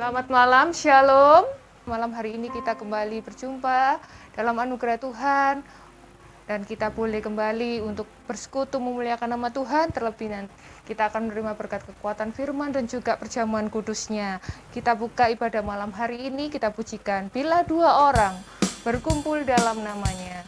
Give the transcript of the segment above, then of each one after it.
Selamat malam, Shalom. Malam hari ini kita kembali berjumpa dalam anugerah Tuhan dan kita boleh kembali untuk bersekutu memuliakan nama Tuhan. Terlebih nanti kita akan menerima berkat kekuatan firman dan juga perjamuan kudusnya. Kita buka ibadah malam hari ini, kita pujikan bila dua orang berkumpul dalam namanya.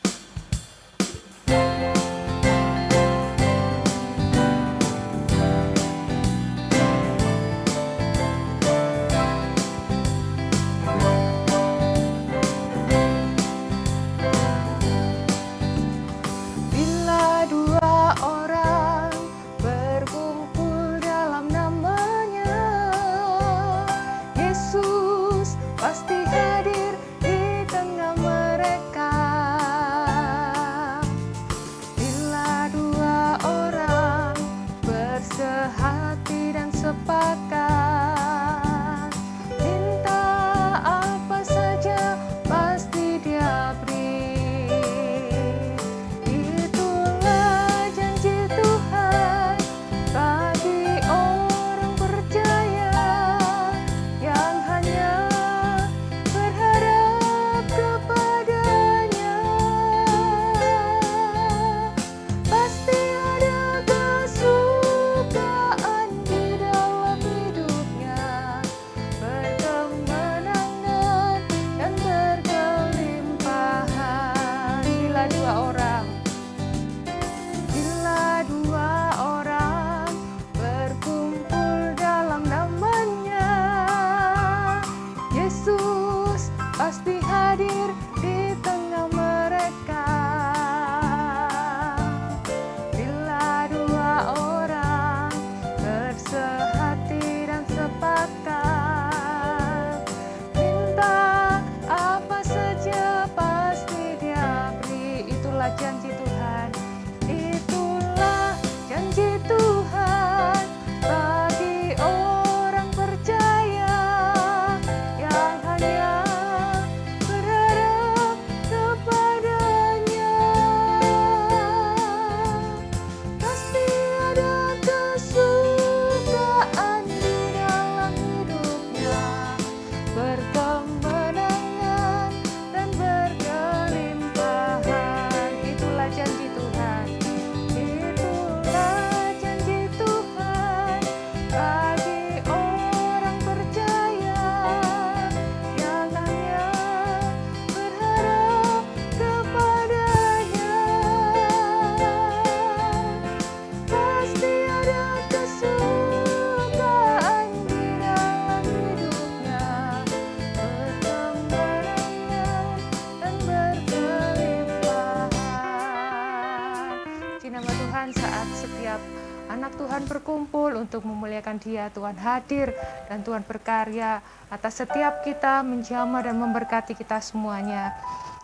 Berkumpul untuk memuliakan Dia, Tuhan hadir dan Tuhan berkarya atas setiap kita, menjamah dan memberkati kita semuanya.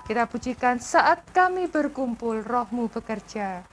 Kita pujikan saat kami berkumpul, Roh-Mu bekerja.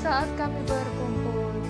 Saat kami berkumpul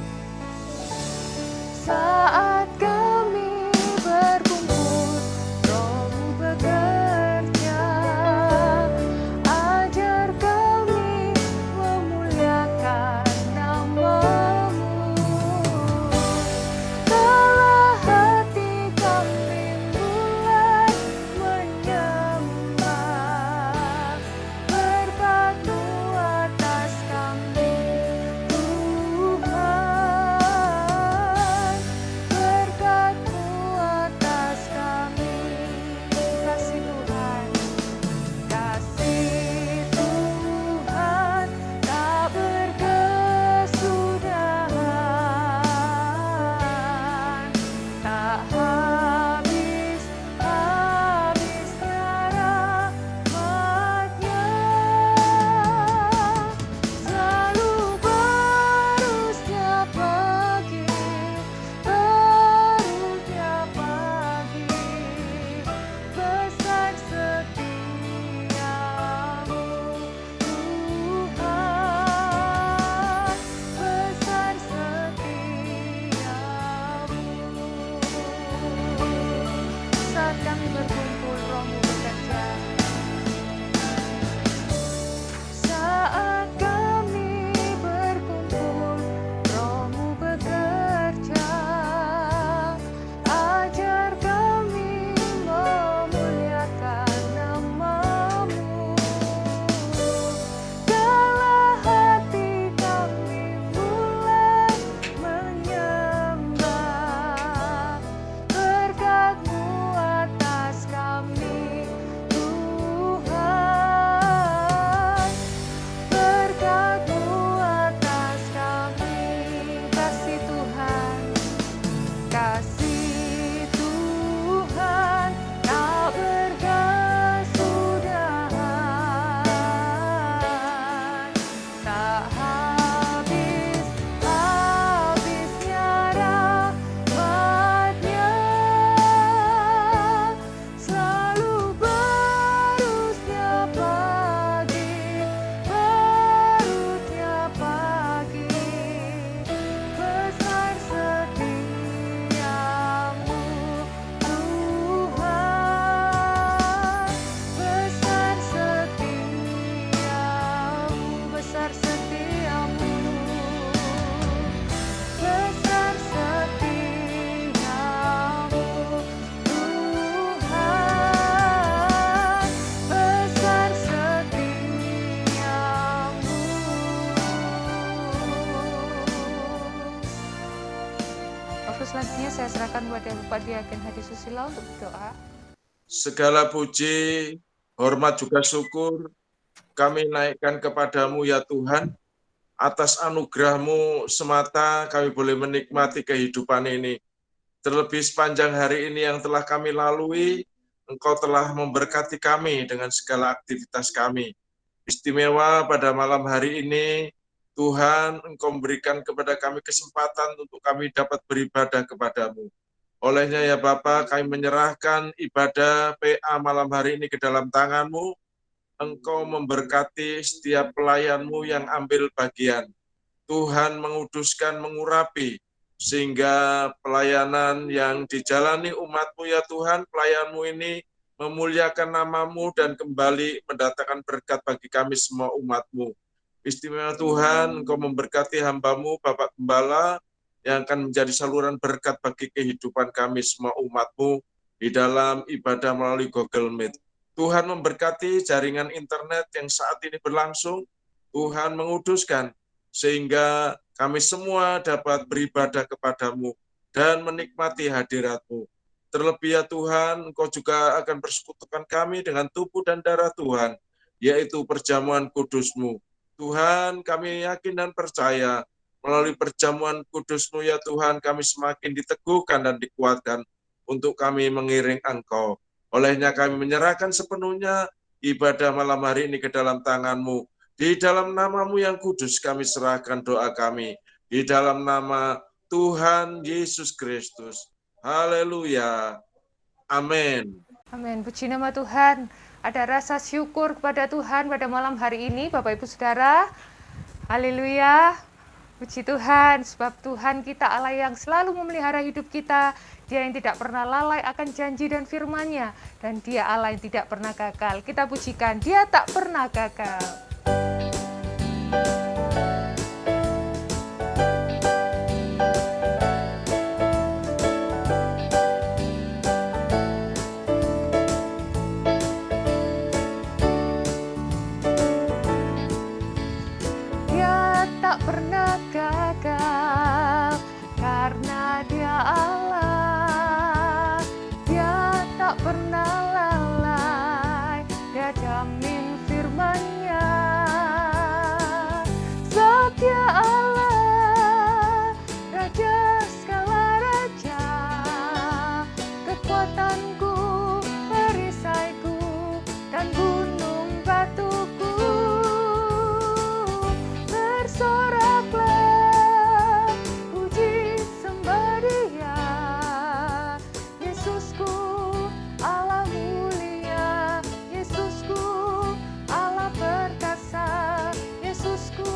waktu selanjutnya saya serahkan kepada Bapak Diaken Hadi Susilo untuk berdoa. Segala puji, hormat juga syukur kami naikkan kepadamu ya Tuhan. Atas anugerah-Mu semata kami boleh menikmati kehidupan ini. Terlebih sepanjang hari ini yang telah kami lalui, Engkau telah memberkati kami dengan segala aktivitas kami. Istimewa pada malam hari ini, Tuhan, Engkau memberikan kepada kami kesempatan untuk kami dapat beribadah kepadamu. Olehnya ya Bapa, kami menyerahkan ibadah PA malam hari ini ke dalam tangan-Mu. Engkau memberkati setiap pelayan-Mu yang ambil bagian. Tuhan menguduskan, mengurapi, sehingga pelayanan yang dijalani umat-Mu ya Tuhan, pelayan-Mu ini memuliakan nama-Mu dan kembali mendatangkan berkat bagi kami semua umat-Mu. Istimewa Tuhan, Engkau memberkati hamba-Mu, Bapak Gembala, yang akan menjadi saluran berkat bagi kehidupan kami semua umat-Mu di dalam ibadah melalui Google Meet. Tuhan memberkati jaringan internet yang saat ini berlangsung, Tuhan menguduskan, sehingga kami semua dapat beribadah kepadamu dan menikmati hadirat-Mu. Terlebih ya Tuhan, Engkau juga akan persekutukan kami dengan tubuh dan darah Tuhan, yaitu perjamuan kudus-Mu. Tuhan, kami yakin dan percaya, melalui perjamuan kudus-Mu ya Tuhan, kami semakin diteguhkan dan dikuatkan untuk kami mengiring Engkau. Olehnya kami menyerahkan sepenuhnya ibadah malam hari ini ke dalam tangan-Mu. Di dalam nama-Mu yang kudus kami serahkan doa kami. Di dalam nama Tuhan Yesus Kristus. Haleluya. Amin. Amin. Puji nama Tuhan. Ada rasa syukur kepada Tuhan pada malam hari ini, Bapak Ibu Saudara. Haleluya. Puji Tuhan, sebab Tuhan kita Allah yang selalu memelihara hidup kita. Dia yang tidak pernah lalai akan janji dan firman-Nya. Dan Dia Allah yang tidak pernah gagal. Kita pujikan, Dia tak pernah gagal. Dia tak pernah gagal, karena Dia Allah. Dia tak pernah lalai, Dia jamin firman-Nya. Sebab Dia Allah, Raja segala raja, kekuatanku, perisaiku, dan gunung batuku. Bersoraklah, puji sembah Dia, Yesusku, Allah mulia, Yesusku, Allah perkasa, Yesusku,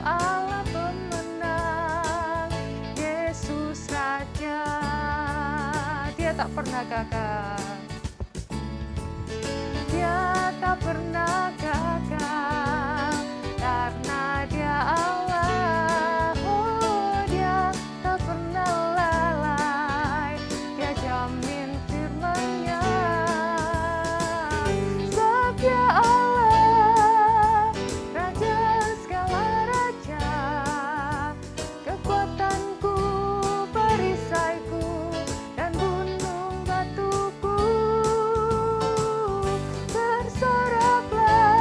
Allah pemenang, Yesus Raja. Dia tak pernah gagal. Dia tak pernah gagal, karena Dia Allah. Oh, Dia tak pernah lalai, Dia jamin firman-Nya. Sebab Dia Allah, Raja segala raja, kekuatanku, perisaiku, dan gunung batuku. Bersoraklah,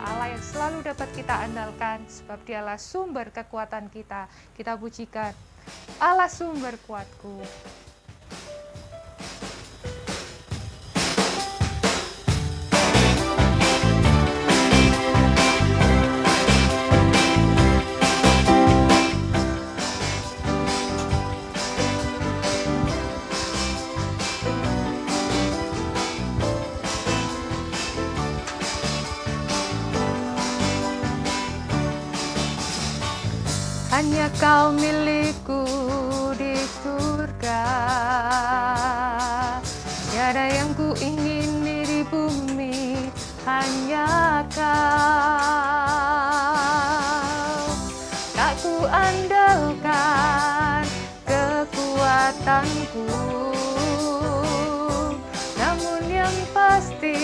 Allah yang selalu dapat kita andalkan, sebab Dialah sumber kekuatan kita. Kita pujikan, Allah sumber kuatku. Hanya Kau milikku di surga, tiada yang ku ingini di bumi, hanya Kau. Tak ku andalkan kekuatanku, namun yang pasti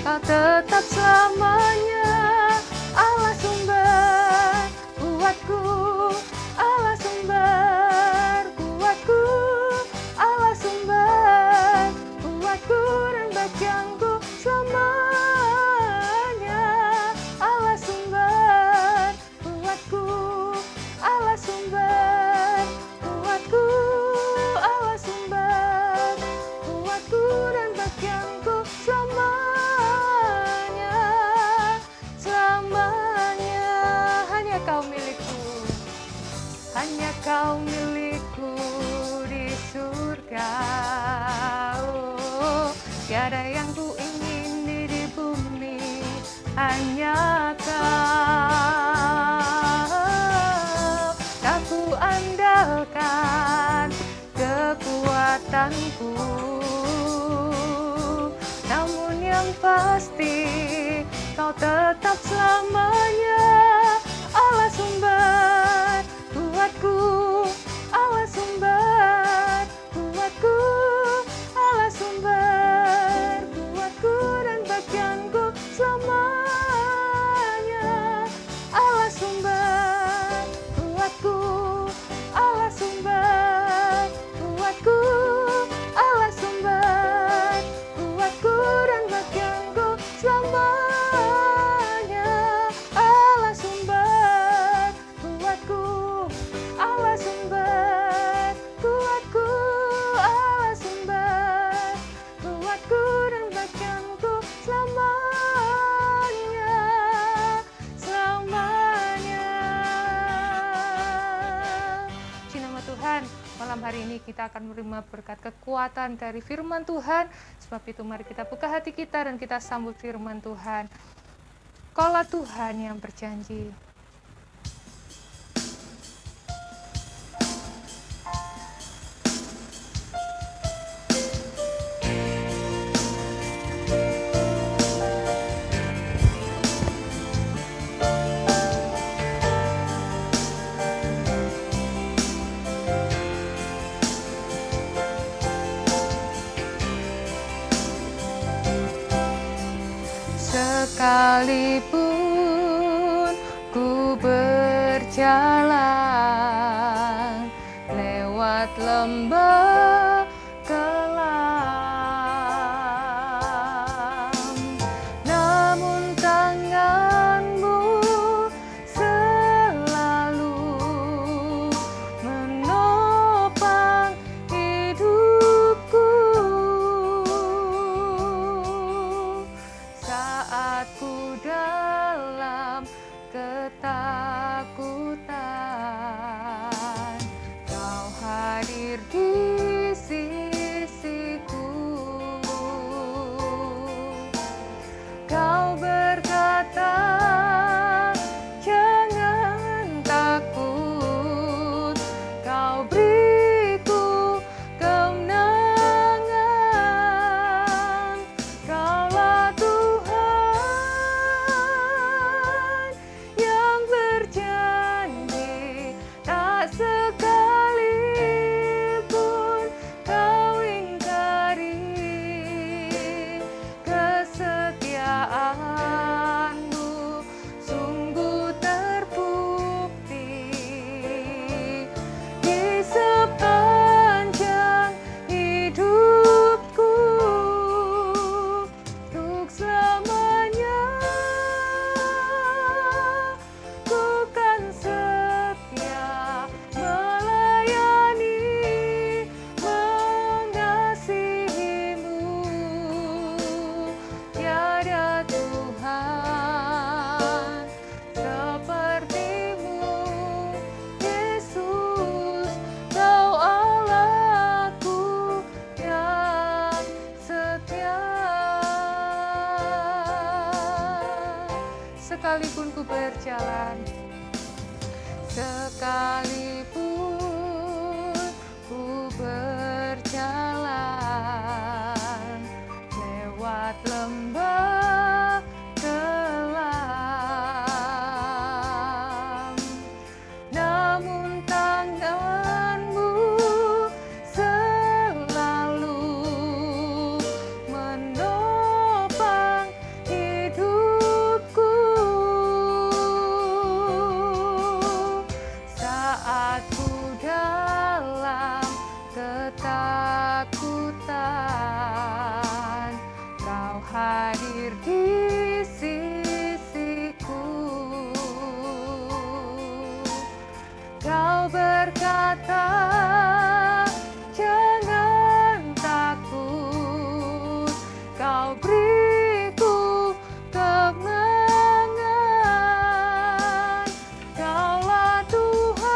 Kau tetap selamanya Allah sumber kuatku, Allah sumber kuatku, Allah sumber kuatku dan bagianku selamanya. Allah sumber kuatku, Allah sumber kuatku, Allah sumber kuatku dan bagianku selamanya. Selamanya hanya Kau milikku, hanya Kau milikku di surga. Oh, tiada yang ku ingini di bumi, hanya Kau. Tak ku andalkan kekuatanku, namun yang pasti Kau tetap selamanya Allah sumber kuatku, Allah sumber kuatku, Allah sumber kuatku dan bagianku selamanya. Allah sumber kuatku, Allah sumber kuatku, Allah sumber kuatku dan bagianku selamanya. Allah sumber kuatku, Allah sumber kuatku, Allah sumber kuatku dan bagianku selamanya, selamanya. Puji nama Tuhan, malam hari ini kita akan menerima berkat kekuatan dari firman Tuhan. Sebab itu mari kita buka hati kita dan kita sambut firman Tuhan. Kaulah Tuhan yang berjanji. Sekalipun ku berjalan lewat lembah kelam, namun tangan-Mu selalu menopang hidupku. Saat ku dalam ketakutan, Kau hadir di sekalipun ku berjalan lewat lembah kelam, namun tanganmu selalu menopang hidupku. Saat ku dalam ketakutan, Kau hadir di sisiku. Kau berkata, jangan takut, Kau beriku kemenangan. Kaulah Tuhan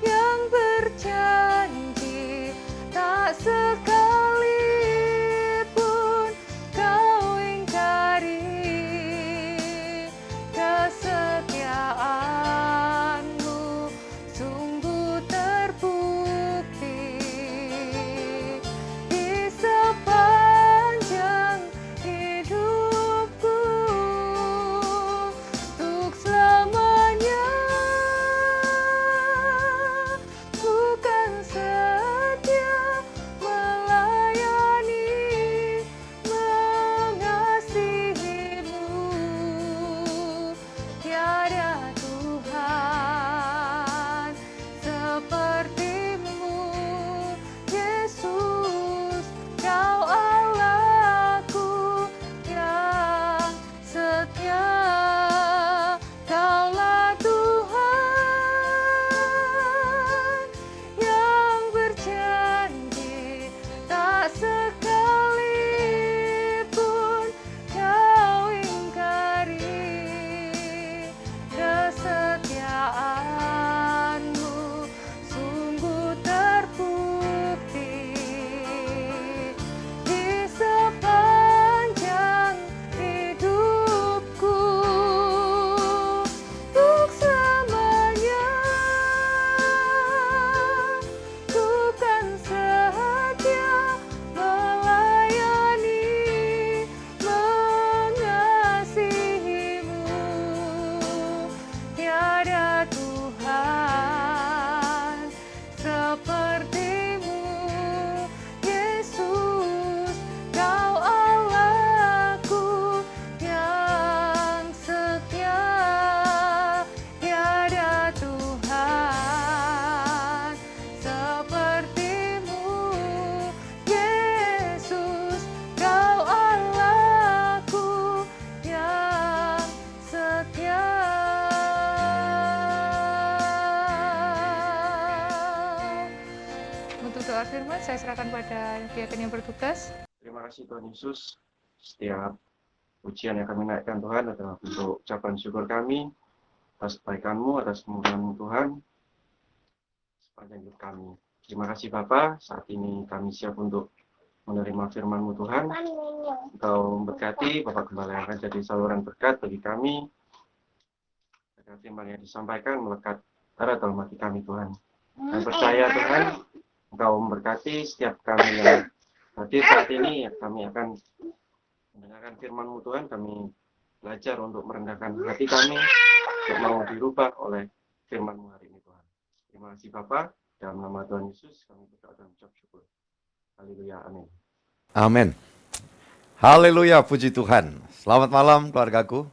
yang berjanji, tak sekalipun Kau ingkari kesetiaanmu, sungguh terbukti di sepanjang hidupku. Untuk selamanya ku kan setia melayani, mengasihimu. Tiada Tuhan sepertimu, Yesus, Kau Allahku yang setia. Kaulah Tuhan yang berjanji, tak sekalipun Kau ingkari kesetiaanmu, sungguh terbukti di sepanjang hidupku. Untuk selamanya ku kan setia melayani, mengasihimu. Tiada Tuhan sepertimu, Yesus, Kau Allahku yang setia. Tiada Tuhan sepertimu, Yesus, Kau Allahku yang setia. Untuk doa firman saya serahkan pada pihak yang bertugas. Terima kasih Tuhan Yesus. Setiap pujian yang kami naikkan Tuhan adalah bentuk ucapan syukur kami atas kebaikan-Mu, atas kemurahan Tuhan sepanjang hidup kami. Terima kasih Bapa, saat ini kami siap untuk menerima firman-Mu Tuhan. Engkau memberkati Bapak Gembala yang akan jadi saluran berkat bagi kami. Agar firman yang disampaikan melekat darah dalam hati kami Tuhan. Kami percaya Tuhan, Engkau memberkati setiap kami yang hadir saat ini. Kami akan mendengarkan firman-Mu Tuhan. Kami belajar untuk merendahkan hati kami, untuk mau dirubah oleh firman-Mu hari ini Tuhan. Terima kasih Bapa, dalam nama Tuhan Yesus kami berdoa dan ucap syukur. Haleluya, amin. Amin. Haleluya, puji Tuhan. Selamat malam keluargaku,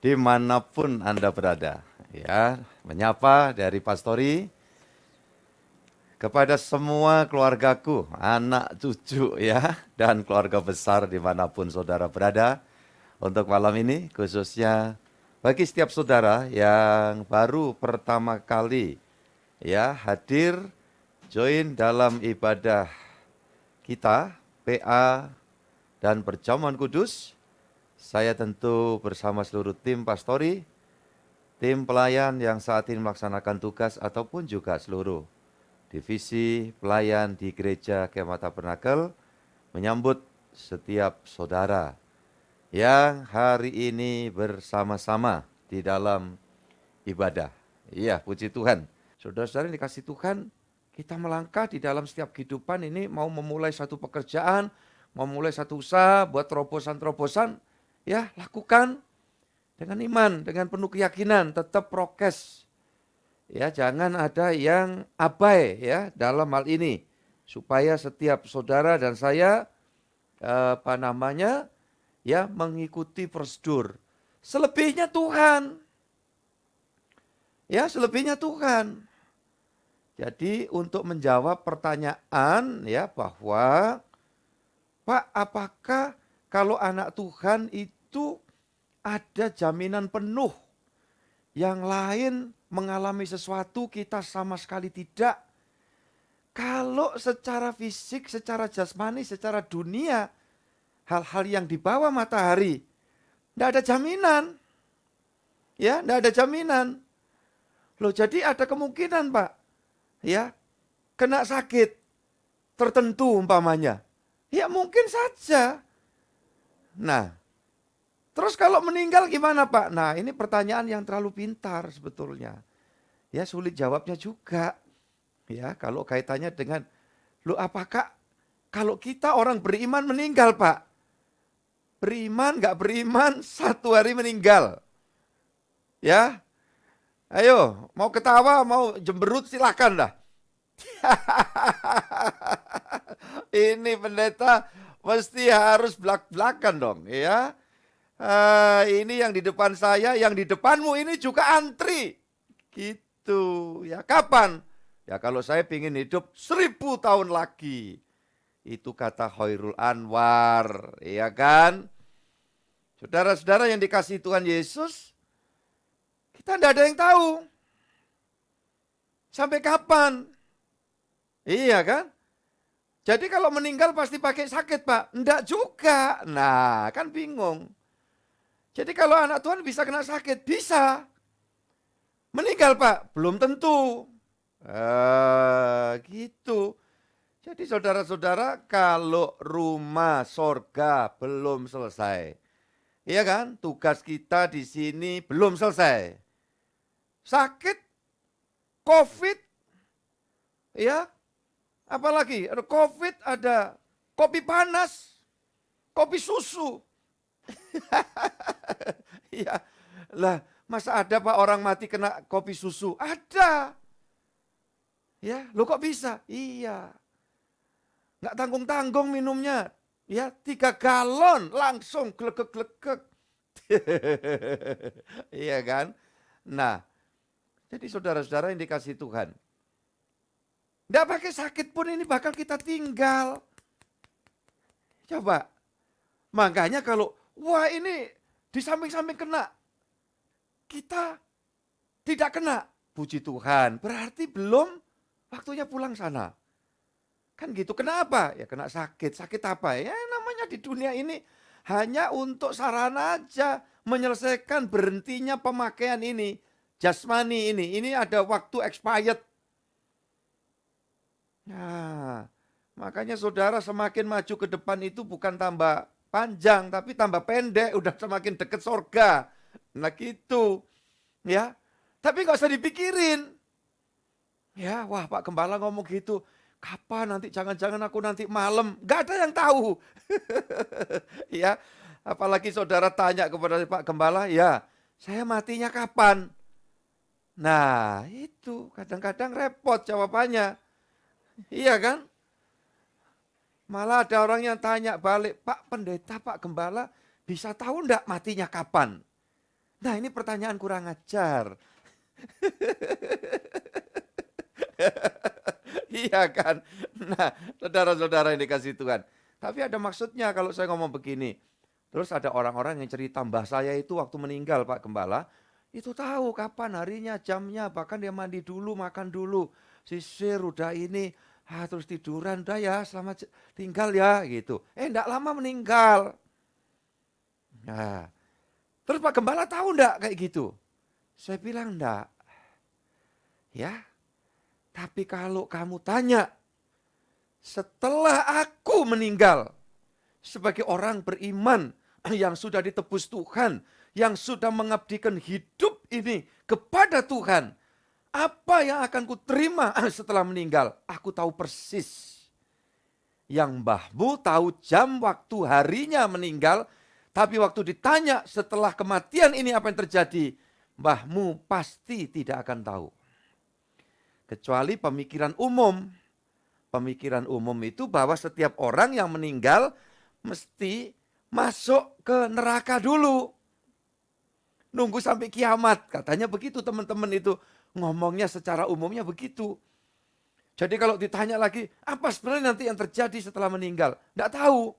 dimanapun Anda berada. Ya, menyapa dari Pastori kepada semua keluargaku, anak, cucu ya, dan keluarga besar dimanapun saudara berada. Untuk malam ini khususnya bagi setiap saudara yang baru pertama kali ya hadir join dalam ibadah kita PA dan perjamuan kudus. Saya tentu bersama seluruh tim Pastori, tim pelayan yang saat ini melaksanakan tugas ataupun juga seluruh divisi pelayan di Gereja Kemah Tabernakel menyambut setiap saudara yang hari ini bersama-sama di dalam ibadah. Iya, puji Tuhan. Saudara-saudara yang dikasih Tuhan, kita melangkah di dalam setiap kehidupan ini, mau memulai satu pekerjaan, mau memulai satu usaha, buat terobosan-terobosan, ya lakukan dengan iman, dengan penuh keyakinan, tetap prokes. Ya, jangan ada yang abai ya dalam hal ini, supaya setiap saudara dan saya ya mengikuti prosedur. Selebihnya Tuhan. Ya, selebihnya Tuhan. Jadi untuk menjawab pertanyaan ya bahwa Pak, apakah kalau anak Tuhan itu ada jaminan penuh, yang lain mengalami sesuatu kita sama sekali tidak? Kalau secara fisik, secara jasmani, secara dunia, hal-hal yang di bawah matahari, tidak ada jaminan. Ya, tidak ada jaminan. Loh, jadi ada kemungkinan Pak, ya, kena sakit tertentu umpamanya. Ya mungkin saja. Nah, terus kalau meninggal gimana Pak? Nah, ini pertanyaan yang terlalu pintar sebetulnya. Ya, sulit jawabnya juga. Ya, kalau kaitannya dengan, loh apakah kalau kita orang beriman meninggal Pak? Beriman, nggak beriman, satu hari meninggal. Ya, ayo, mau ketawa, mau jemberut silakan dah. Ini pendeta mesti harus belak-belakan dong, ya. Ini yang di depan saya, yang di depanmu ini juga antri. Gitu, ya. Kapan? Ya kalau saya ingin hidup 1000 tahun lagi. Itu kata Khairul Anwar, ya kan? Saudara-saudara yang dikasihi Tuhan Yesus, kita tidak ada yang tahu. Sampai kapan? Iya kan? Jadi kalau meninggal pasti pakai sakit Pak? Enggak juga. Nah kan bingung. Jadi kalau anak Tuhan bisa kena sakit? Bisa. Meninggal Pak? Belum tentu. Gitu. Jadi saudara-saudara, kalau rumah sorga belum selesai, iya kan? Tugas kita di sini belum selesai. Sakit, COVID, ya, apalagi ada COVID, ada kopi panas, kopi susu. Iya, lah masa ada Pak orang mati kena kopi susu? Ada. Ya, lo kok bisa? Iya. Nggak tanggung-tanggung minumnya. Ya, 3 galon langsung glegek-glegek. Iya kan? Nah, jadi saudara-saudara yang dikasih Tuhan, nggak pakai sakit pun ini bakal kita tinggal. Coba. Makanya kalau, wah ini di samping-samping kena, kita tidak kena. Puji Tuhan, berarti belum waktunya pulang sana. Kan gitu, kenapa? Ya kena sakit. Sakit apa? Ya namanya di dunia ini hanya untuk sarana aja, menyelesaikan berhentinya pemakaian ini. Jasmani ini ada waktu expired. Nah, makanya saudara semakin maju ke depan itu bukan tambah panjang, tapi tambah pendek, udah semakin dekat surga. Nah gitu, ya. Tapi nggak usah dipikirin. Ya, wah Pak Gembala ngomong gitu. Kapan nanti, jangan-jangan aku nanti malam. Gak ada yang tahu. Ya, apalagi saudara tanya kepada Pak Gembala, ya saya matinya kapan? Nah itu kadang-kadang repot jawabannya. Iya kan? Malah ada orang yang tanya balik, Pak Pendeta, Pak Gembala bisa tahu enggak matinya kapan? Nah ini pertanyaan kurang ajar. Iya kan? Nah, saudara-saudara yang dikasih Tuhan. Tapi ada maksudnya kalau saya ngomong begini. Terus ada orang-orang yang cerita, mbah saya itu waktu meninggal Pak Gembala, itu tahu kapan harinya, jamnya, bahkan dia mandi dulu, makan dulu. Sisir udah ini, terus tiduran, udah ya selamat tinggal ya gitu. Enggak lama meninggal. Nah, terus Pak Gembala tahu enggak kayak gitu? Saya bilang enggak. Ya, tapi kalau kamu tanya, setelah aku meninggal, sebagai orang beriman yang sudah ditebus Tuhan, yang sudah mengabdikan hidup ini kepada Tuhan, apa yang akan kuterima setelah meninggal? Aku tahu persis. Yang mbahmu tahu jam, waktu, harinya meninggal, tapi waktu ditanya setelah kematian ini apa yang terjadi, mbahmu pasti tidak akan tahu. Kecuali pemikiran umum. Pemikiran umum itu bahwa setiap orang yang meninggal mesti masuk ke neraka dulu. Nunggu sampai kiamat. Katanya begitu teman-teman itu. Ngomongnya secara umumnya begitu. Jadi kalau ditanya lagi, apa sebenarnya nanti yang terjadi setelah meninggal? Tidak tahu.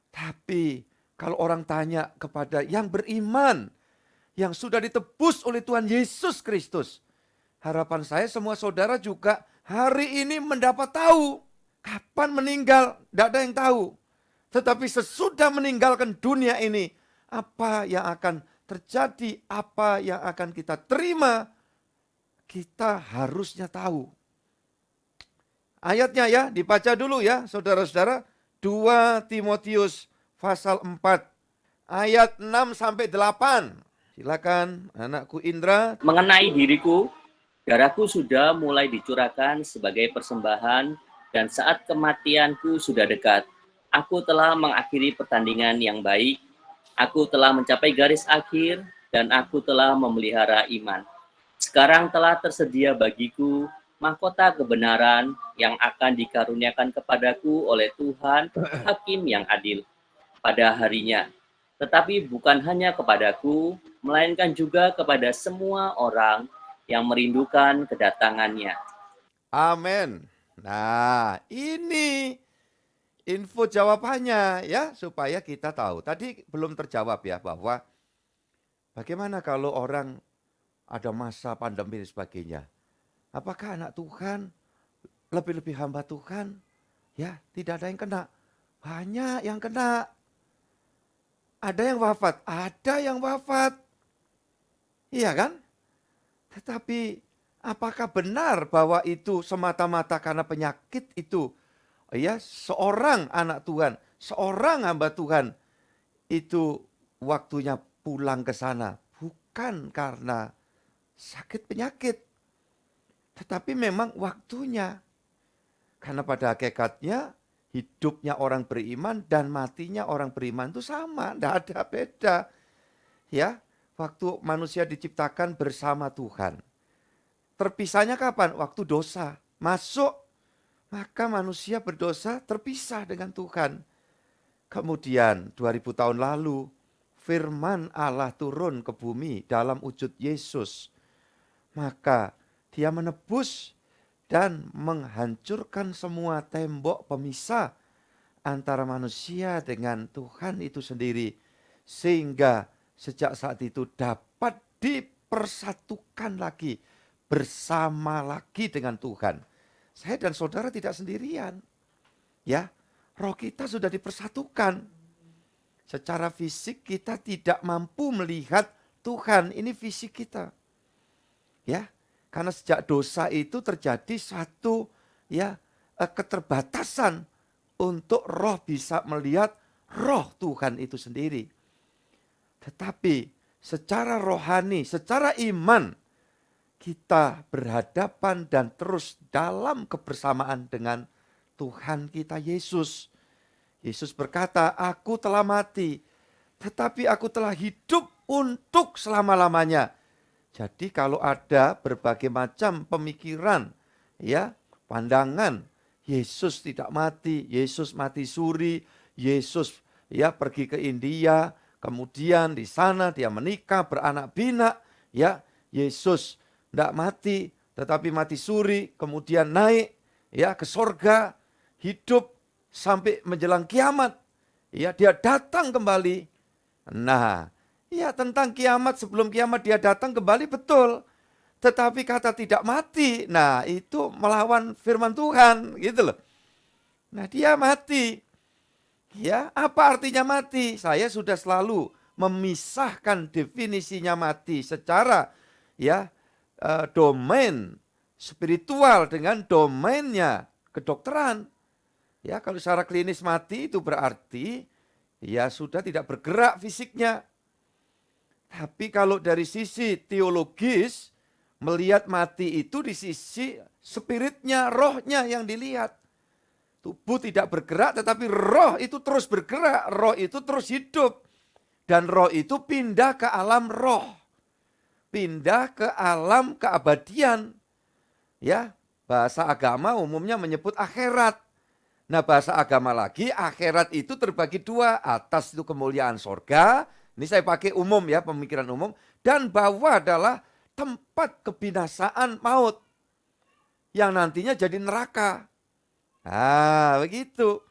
Tapi kalau orang tanya kepada yang beriman, yang sudah ditebus oleh Tuhan Yesus Kristus, harapan saya semua saudara juga hari ini mendapat tahu kapan meninggal, tidak ada yang tahu. Tetapi sesudah meninggalkan dunia ini, apa yang akan terjadi, apa yang akan kita terima, kita harusnya tahu. Ayatnya ya, dibaca dulu ya saudara-saudara. 2 Timotius pasal 4 ayat 6 sampai 8. Silakan anakku Indra. Mengenai diriku, darahku sudah mulai dicurahkan sebagai persembahan dan saat kematianku sudah dekat. Aku telah mengakhiri pertandingan yang baik. Aku telah mencapai garis akhir dan aku telah memelihara iman. Sekarang telah tersedia bagiku mahkota kebenaran yang akan dikaruniakan kepadaku oleh Tuhan, Hakim yang adil, pada harinya. Tetapi bukan hanya kepadaku, melainkan juga kepada semua orang yang merindukan kedatangannya. Amin. Nah, ini info jawabannya ya, supaya kita tahu. Tadi belum terjawab ya, bahwa bagaimana kalau orang ada masa pandemi dan sebagainya. Apakah anak Tuhan lebih-lebih hamba Tuhan? Ya, tidak ada yang kena. Banyak yang kena. Ada yang wafat, ada yang wafat. Iya kan? Tetapi apakah benar bahwa itu semata-mata karena penyakit itu? Ya, seorang anak Tuhan, seorang hamba Tuhan itu waktunya pulang ke sana. Bukan karena sakit penyakit. Tetapi memang waktunya. Karena pada hakikatnya hidupnya orang beriman dan matinya orang beriman itu sama. Tidak ada beda. Ya, waktu manusia diciptakan bersama Tuhan. Terpisahnya kapan? Waktu dosa. Masuk, maka manusia berdosa terpisah dengan Tuhan. Kemudian 2000 tahun lalu firman Allah turun ke bumi dalam wujud Yesus. Maka Dia menebus dan menghancurkan semua tembok pemisah antara manusia dengan Tuhan itu sendiri. Sehingga sejak saat itu dapat dipersatukan lagi, bersama lagi dengan Tuhan. Saya dan saudara tidak sendirian. Ya, roh kita sudah dipersatukan. Secara fisik kita tidak mampu melihat Tuhan, ini fisik kita. Ya, karena sejak dosa itu terjadi satu keterbatasan untuk roh bisa melihat roh Tuhan itu sendiri. Tetapi secara rohani, secara iman, kita berhadapan dan terus dalam kebersamaan dengan Tuhan kita Yesus. Yesus berkata, aku telah mati, tetapi aku telah hidup untuk selama-lamanya. Jadi kalau ada berbagai macam pemikiran, ya, pandangan, Yesus tidak mati, Yesus mati suri, Yesus ya pergi ke India, kemudian di sana dia menikah, beranak pinak, ya, Yesus tidak mati, tetapi mati suri, kemudian naik, ya, ke sorga, hidup sampai menjelang kiamat, ya, dia datang kembali. Nah, ya, tentang kiamat, sebelum kiamat dia datang kembali, betul. Tetapi kata tidak mati, nah itu melawan firman Tuhan, gitu loh. Nah, dia mati. Ya, apa artinya mati? Saya sudah selalu memisahkan definisinya mati secara domain spiritual dengan domainnya kedokteran. Ya, kalau secara klinis mati itu berarti ya sudah tidak bergerak fisiknya. Tapi kalau dari sisi teologis, melihat mati itu di sisi spiritnya, rohnya yang dilihat. Tubuh tidak bergerak, tetapi roh itu terus bergerak, roh itu terus hidup. Dan roh itu pindah ke alam roh. Pindah ke alam keabadian. Ya, bahasa agama umumnya menyebut akhirat. Nah, bahasa agama lagi, akhirat itu terbagi dua. Atas itu kemuliaan sorga. Ini saya pakai umum ya, pemikiran umum. Dan bawah adalah tempat kebinasaan maut. Yang nantinya jadi neraka. Nah, begitu.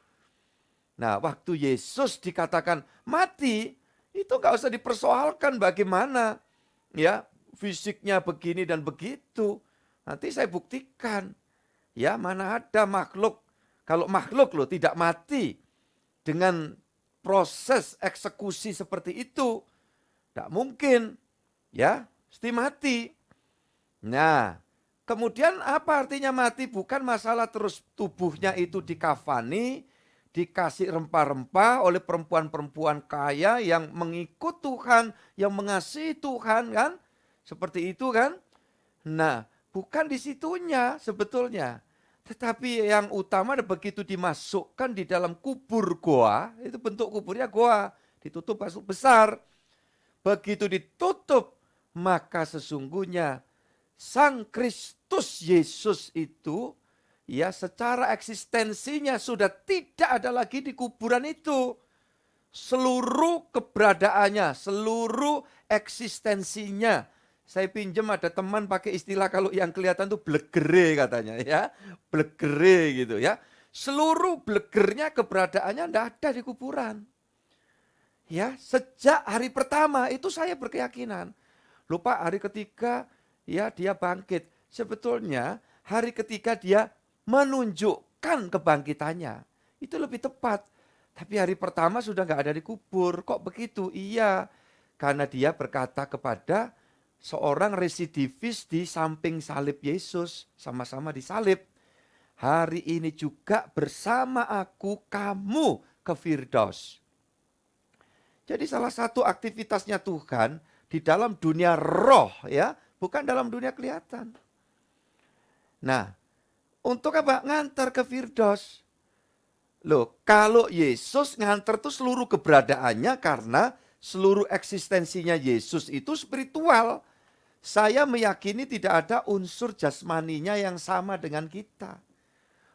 Nah, waktu Yesus dikatakan mati, itu nggak usah dipersoalkan bagaimana. Ya, fisiknya begini dan begitu. Nanti saya buktikan. Ya, mana ada makhluk. Kalau makhluk loh tidak mati dengan proses eksekusi seperti itu. Tidak mungkin. Ya, mesti mati. Nah, kemudian apa artinya mati? Bukan masalah terus tubuhnya itu dikafani, dikasih rempah-rempah oleh perempuan-perempuan kaya yang mengikut Tuhan, yang mengasihi Tuhan kan? Seperti itu kan? Nah, bukan di situnya sebetulnya. Tetapi yang utama begitu dimasukkan di dalam kubur goa, itu bentuk kuburnya goa, ditutup masuk besar. Begitu ditutup, maka sesungguhnya Sang Kristus Yesus itu ya secara eksistensinya sudah tidak ada lagi di kuburan itu. Seluruh keberadaannya, seluruh eksistensinya. Saya pinjam ada teman pakai istilah kalau yang kelihatan tuh blegere katanya ya. Blegere gitu ya. Seluruh blegernya keberadaannya tidak ada di kuburan. Ya, sejak hari pertama itu saya berkeyakinan. Lupa hari ketiga ya dia bangkit. Sebetulnya hari ketiga dia menunjukkan kebangkitannya. Itu lebih tepat. Tapi hari pertama sudah nggak ada di kubur. Kok begitu? Iya, karena dia berkata kepada seorang residivis di samping salib Yesus. Sama-sama disalib. Hari ini juga bersama aku kamu ke Firdaus. Jadi salah satu aktivitasnya Tuhan di dalam dunia roh ya. Bukan dalam dunia kelihatan. Nah, untuk apa? Ngantar ke Firdaus. Loh, kalau Yesus ngantar itu seluruh keberadaannya karena seluruh eksistensinya Yesus itu spiritual. Saya meyakini tidak ada unsur jasmaninya yang sama dengan kita.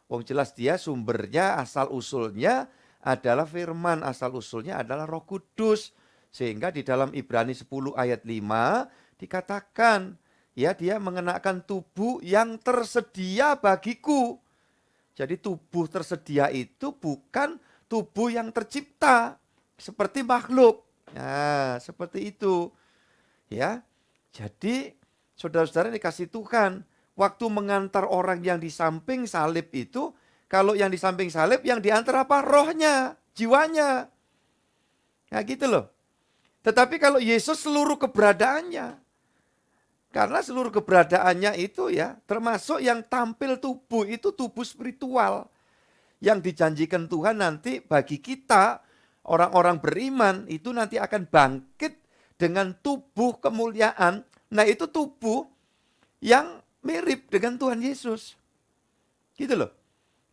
Wong jelas dia sumbernya, asal usulnya adalah firman, asal usulnya adalah Roh Kudus. Sehingga di dalam Ibrani 10 ayat 5 dikatakan, ya dia mengenakan tubuh yang tersedia bagiku. Jadi tubuh tersedia itu bukan tubuh yang tercipta seperti makhluk. Nah, seperti itu. Ya. Jadi saudara-saudara dikasih Tuhan, waktu mengantar orang yang di samping salib itu, kalau yang di samping salib yang diantar apa? Rohnya, jiwanya. Nah, gitu loh. Tetapi kalau Yesus seluruh keberadaannya, karena seluruh keberadaannya itu ya, termasuk yang tampil tubuh itu tubuh spiritual. Yang dijanjikan Tuhan nanti bagi kita, orang-orang beriman itu nanti akan bangkit dengan tubuh kemuliaan. Nah itu tubuh yang mirip dengan Tuhan Yesus. Gitu loh.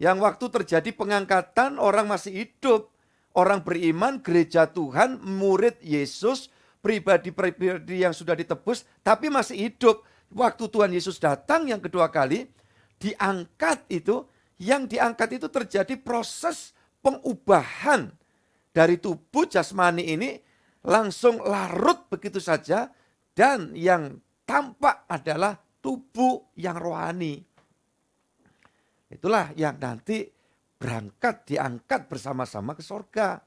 Yang waktu terjadi pengangkatan orang masih hidup. Orang beriman, gereja Tuhan, murid Yesus, pribadi-pribadi yang sudah ditebus, tapi masih hidup. Waktu Tuhan Yesus datang yang kedua kali, diangkat itu, yang diangkat itu terjadi proses pengubahan dari tubuh jasmani ini langsung larut begitu saja, dan yang tampak adalah tubuh yang rohani. Itulah yang nanti berangkat, diangkat bersama-sama ke sorga.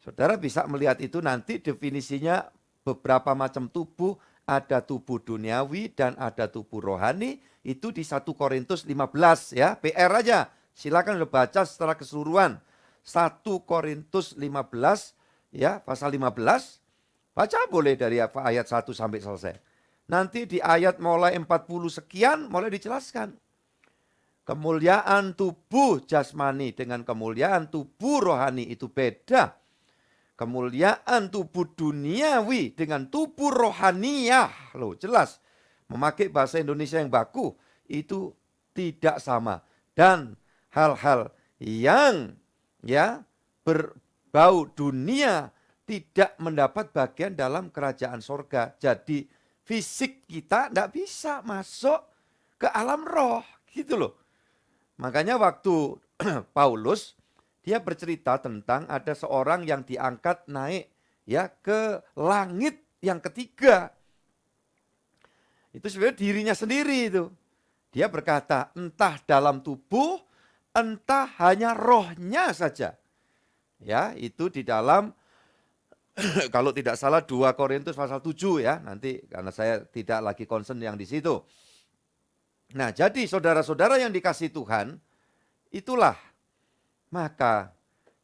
Saudara bisa melihat itu nanti definisinya beberapa macam tubuh. Ada tubuh duniawi dan ada tubuh rohani. Itu di 1 Korintus 15 ya. PR aja. Silakan baca secara keseluruhan. 1 Korintus 15 ya, pasal 15. Baca boleh dari ayat 1 sampai selesai. Nanti di ayat mulai 40 sekian mulai dijelaskan. Kemuliaan tubuh jasmani dengan kemuliaan tubuh rohani itu beda. kemuliaan tubuh duniawi dengan tubuh rohaniah. Loh, jelas. Memakai bahasa Indonesia yang baku itu tidak sama. Dan hal-hal yang berbau dunia tidak mendapat bagian dalam kerajaan sorga. Jadi fisik kita tidak bisa masuk ke alam roh, gitu loh. Makanya waktu Paulus dia bercerita tentang ada seorang yang diangkat naik ke langit yang ketiga. Itu sebenarnya dirinya sendiri itu. Dia berkata, entah dalam tubuh, entah hanya rohnya saja. Ya, itu di dalam kalau tidak salah 2 Korintus pasal 7 ya. Nanti karena saya tidak lagi concern yang di situ. Nah, jadi saudara-saudara yang dikasihi Tuhan, itulah. Maka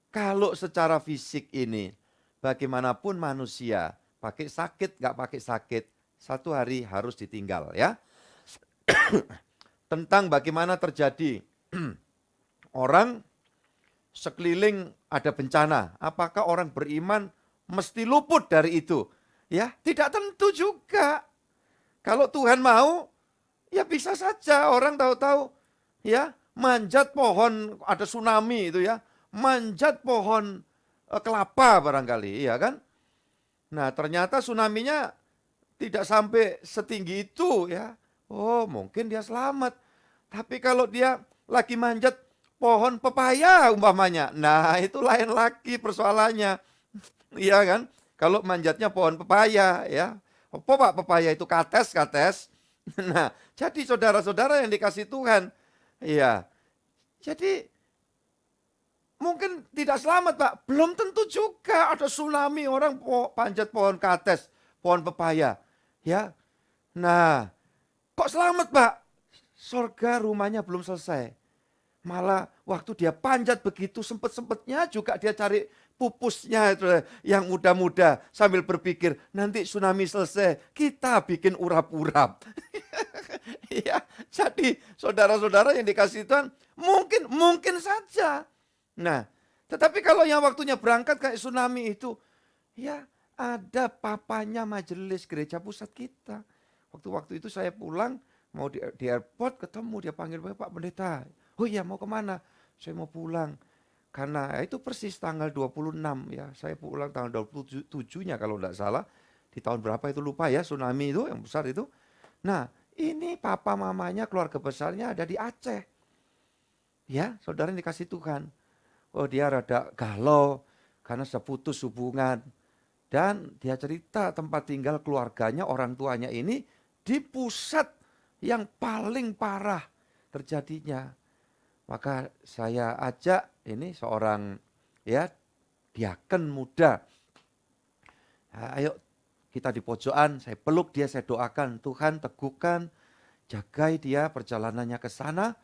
kalau secara fisik ini, bagaimanapun manusia, pakai sakit, nggak pakai sakit, satu hari harus ditinggal ya. Tentang bagaimana terjadi orang sekeliling ada bencana, apakah orang beriman mesti luput dari itu? Ya, tidak tentu juga. Kalau Tuhan mau, ya bisa saja orang tahu-tahu ya manjat pohon, ada tsunami itu ya, manjat pohon kelapa barangkali, ya kan? Nah, ternyata tsunami-nya tidak sampai setinggi itu ya. Oh, mungkin dia selamat. Tapi kalau dia lagi manjat pohon pepaya umpamanya, nah itu lain lagi persoalannya. Iya kan? Kalau manjatnya pohon pepaya ya. Apa Pak pepaya itu kates. Nah, jadi saudara-saudara yang dikasih Tuhan, iya. Jadi mungkin tidak selamat Pak. Belum tentu juga ada tsunami orang panjat pohon kates, pohon pepaya. Ya. Nah, kok selamat Pak? Surga rumahnya belum selesai. Malah waktu dia panjat begitu sempet-sempetnya juga dia cari pupusnya itu yang muda-muda sambil berpikir nanti tsunami selesai kita bikin urap-urap. Ya, jadi saudara-saudara yang dikasih Tuhan mungkin saja. Nah, tetapi kalau yang waktunya berangkat kayak tsunami itu, ya ada papanya majelis gereja pusat kita. Waktu itu saya pulang mau di airport ketemu dia panggil Pak Pendeta. Oh iya mau kemana? Saya mau pulang. Karena itu persis tanggal 26 ya. Saya pulang tanggal 27-nya kalau tidak salah. Di tahun berapa itu lupa ya, tsunami itu yang besar itu. Nah ini papa mamanya keluarga besarnya ada di Aceh. Ya saudara yang dikasih Tuhan. Oh dia rada galau karena sudah putus hubungan. Dan dia cerita tempat tinggal keluarganya, orang tuanya ini di pusat yang paling parah terjadinya. Maka saya ajak ini seorang diaken muda. Nah, ayo kita di pojokan, saya peluk dia, saya doakan, Tuhan teguhkan, jagai dia perjalanannya ke sana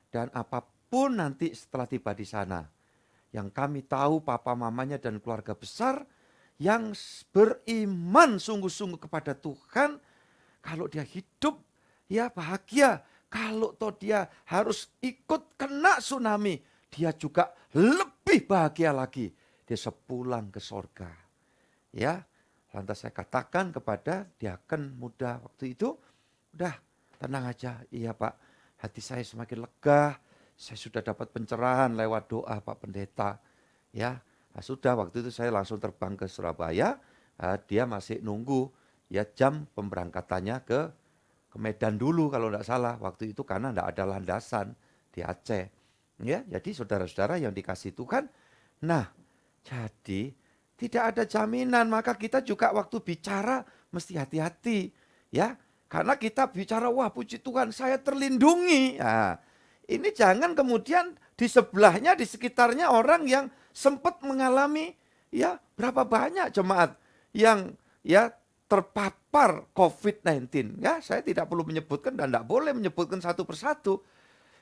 dan apapun nanti setelah tiba di sana. Yang kami tahu papa mamanya dan keluarga besar yang beriman sungguh-sungguh kepada Tuhan, kalau dia hidup ya bahagia. Kalau toh dia harus ikut kena tsunami, dia juga lebih bahagia lagi. Dia sepulang ke sorga. Ya, lantas saya katakan kepada diaken muda waktu itu, udah tenang aja, iya Pak, hati saya semakin lega, saya sudah dapat pencerahan lewat doa Pak Pendeta. Ya, nah, sudah waktu itu saya langsung terbang ke Surabaya, dia masih nunggu ya jam pemberangkatannya ke Medan dulu kalau tidak salah waktu itu karena tidak ada landasan di Aceh. Ya, jadi saudara-saudara yang dikasih Tuhan, nah jadi tidak ada jaminan maka kita juga waktu bicara mesti hati-hati ya karena kita bicara wah puji Tuhan saya terlindungi. Nah, ini jangan kemudian di sebelahnya di sekitarnya orang yang sempat mengalami ya berapa banyak jemaat yang ya terpapar COVID-19. Ya, saya tidak perlu menyebutkan dan tidak boleh menyebutkan satu persatu.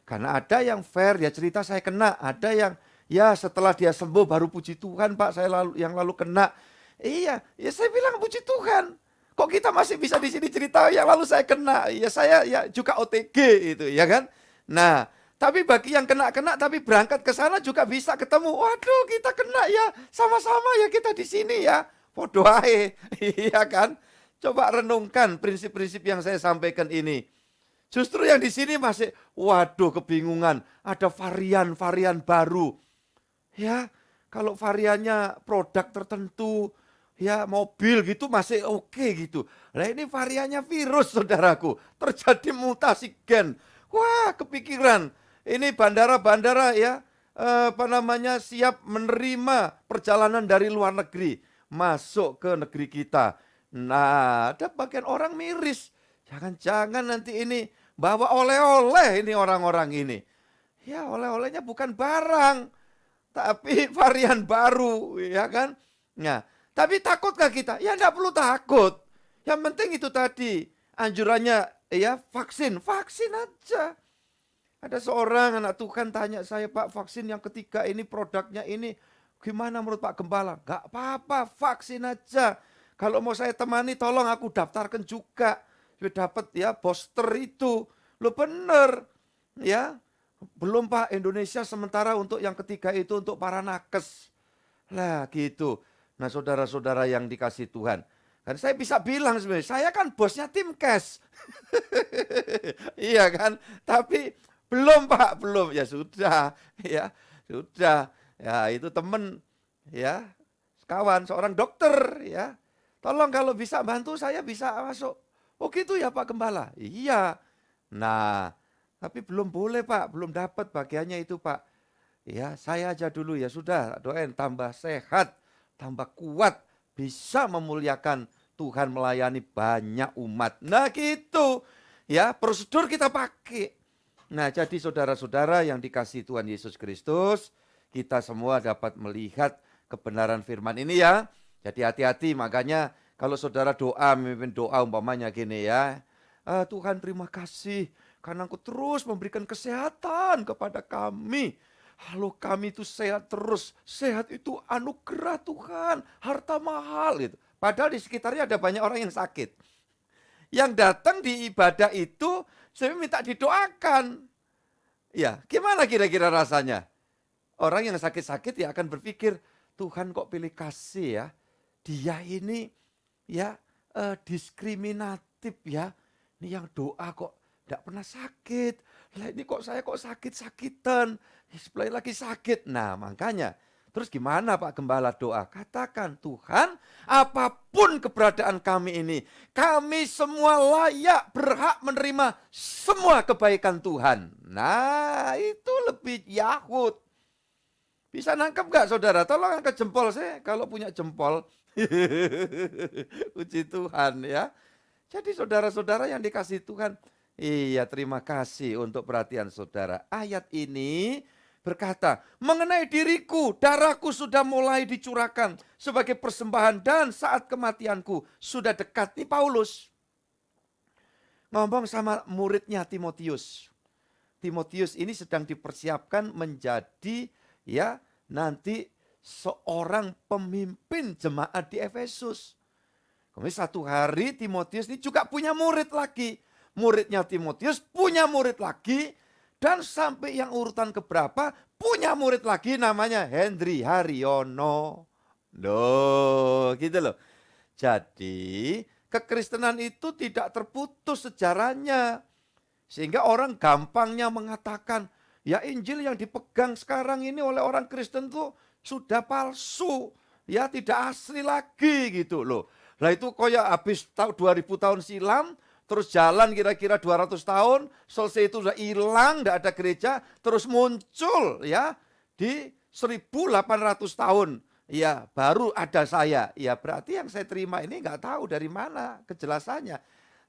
Karena ada yang fair, dia cerita saya kena. Ada yang ya setelah dia sembuh baru puji Tuhan Pak, saya lalu kena. Iya, ya saya bilang puji Tuhan. Kok kita masih bisa di sini cerita yang lalu saya kena. Ya saya ya juga OTG itu, ya kan? Nah, Tapi bagi yang kena-kena tapi berangkat ke sana juga bisa ketemu. Waduh, kita kena ya. Sama-sama ya kita di sini ya. Podo ae. Iya kan? Coba renungkan prinsip-prinsip yang saya sampaikan ini. Justru yang di sini masih, waduh kebingungan. Ada varian-varian baru. Ya, kalau variannya produk tertentu, ya mobil gitu masih oke gitu. Nah ini variannya virus saudaraku. Terjadi mutasi gen. Wah kepikiran. Ini bandara-bandara ya, siap menerima perjalanan dari luar negeri. Masuk ke negeri kita. Nah ada bagian orang miris. Jangan-jangan nanti ini bawa oleh-oleh ini orang-orang ini. Ya oleh-olehnya bukan barang. Tapi varian baru ya kan. Nah tapi takutkah kita? Ya enggak perlu takut. Yang penting itu tadi anjurannya ya vaksin aja. Ada seorang anak Tuhan tanya saya, Pak vaksin yang ketiga ini produknya ini gimana menurut Pak Gembala? Enggak apa-apa, vaksin aja. Kalau mau saya temani tolong aku daftarkan juga. Sudah dapat ya booster itu. Lo bener ya. Belum Pak, Indonesia sementara untuk yang ketiga itu untuk para nakes. Lah gitu. Nah saudara-saudara yang dikasih Tuhan. Kan saya bisa bilang sebenarnya, saya kan bosnya Timkes. Iya kan? Tapi belum Pak, belum. Ya sudah, ya sudah. Ya itu teman, ya kawan, seorang dokter, ya. Tolong kalau bisa bantu saya bisa masuk. Oh gitu ya Pak Gembala? Iya. Nah, tapi belum boleh Pak, belum dapat bagiannya itu Pak. Ya saya aja dulu ya sudah, doain tambah sehat, tambah kuat, bisa memuliakan Tuhan melayani banyak umat. Nah gitu, ya prosedur kita pakai. Nah jadi saudara-saudara yang dikasihi Tuhan Yesus Kristus, kita semua dapat melihat kebenaran firman ini ya. Jadi hati-hati, makanya kalau saudara doa, memimpin doa umpamanya gini ya. Tuhan terima kasih karena Engkau terus memberikan kesehatan kepada kami. Halo kami itu sehat terus. Sehat itu anugerah Tuhan. Harta mahal gitu. Padahal di sekitarnya ada banyak orang yang sakit. Yang datang di ibadah itu saya minta didoakan. Ya gimana kira-kira rasanya? Orang yang sakit-sakit ya akan berpikir, Tuhan kok pilih kasih ya. Dia ini ya diskriminatif ya. Ini yang doa kok tidak pernah sakit. Lah ini kok saya kok sakit-sakitan. Sebelah lagi sakit. Nah makanya. Terus gimana Pak Gembala doa? Katakan Tuhan apapun keberadaan kami ini. Kami semua layak berhak menerima semua kebaikan Tuhan. Nah itu lebih Yahud. Bisa nangkep gak saudara? Tolong angkat jempol saya kalau punya jempol. Puji Tuhan ya. Jadi saudara-saudara yang dikasih Tuhan. Iya terima kasih untuk perhatian saudara. Ayat ini berkata, mengenai diriku, darahku sudah mulai dicurahkan sebagai persembahan dan saat kematianku sudah dekat. Ini Paulus ngomong sama muridnya Timotius. Timotius ini sedang dipersiapkan menjadi ya nanti seorang pemimpin jemaat di Efesus. Kemudian satu hari Timotius ini juga punya murid lagi. Muridnya Timotius punya murid lagi. Dan sampai yang urutan keberapa punya murid lagi namanya Hendri Haryono. Loh, gitu loh. Jadi kekristenan itu tidak terputus sejarahnya. Sehingga orang gampangnya mengatakan, ya Injil yang dipegang sekarang ini oleh orang Kristen tuh sudah palsu. Ya tidak asli lagi gitu loh. Lah itu kayak habis 2000 tahun silam. Terus jalan kira-kira 200 tahun, selesai itu sudah hilang, tidak ada gereja, terus muncul ya di 1800 tahun. Ya baru ada saya. Ya berarti yang saya terima ini nggak tahu dari mana kejelasannya.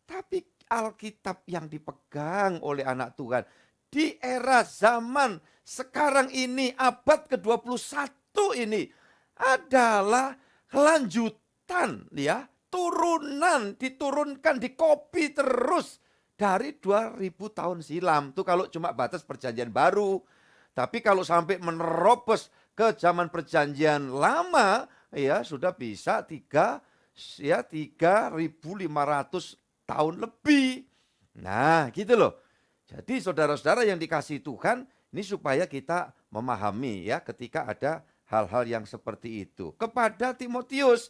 Tapi Alkitab yang dipegang oleh anak Tuhan di era zaman sekarang ini abad ke-21 ini adalah kelanjutan ya. Turunan, diturunkan, dikopi terus dari 2000 tahun silam. Itu kalau cuma batas perjanjian baru. Tapi kalau sampai menerobos ke zaman perjanjian lama, ya sudah bisa 3.500 tahun lebih. Nah gitu loh. Jadi saudara-saudara yang dikasihi Tuhan, ini supaya kita memahami ya ketika ada hal-hal yang seperti itu. Kepada Timotius,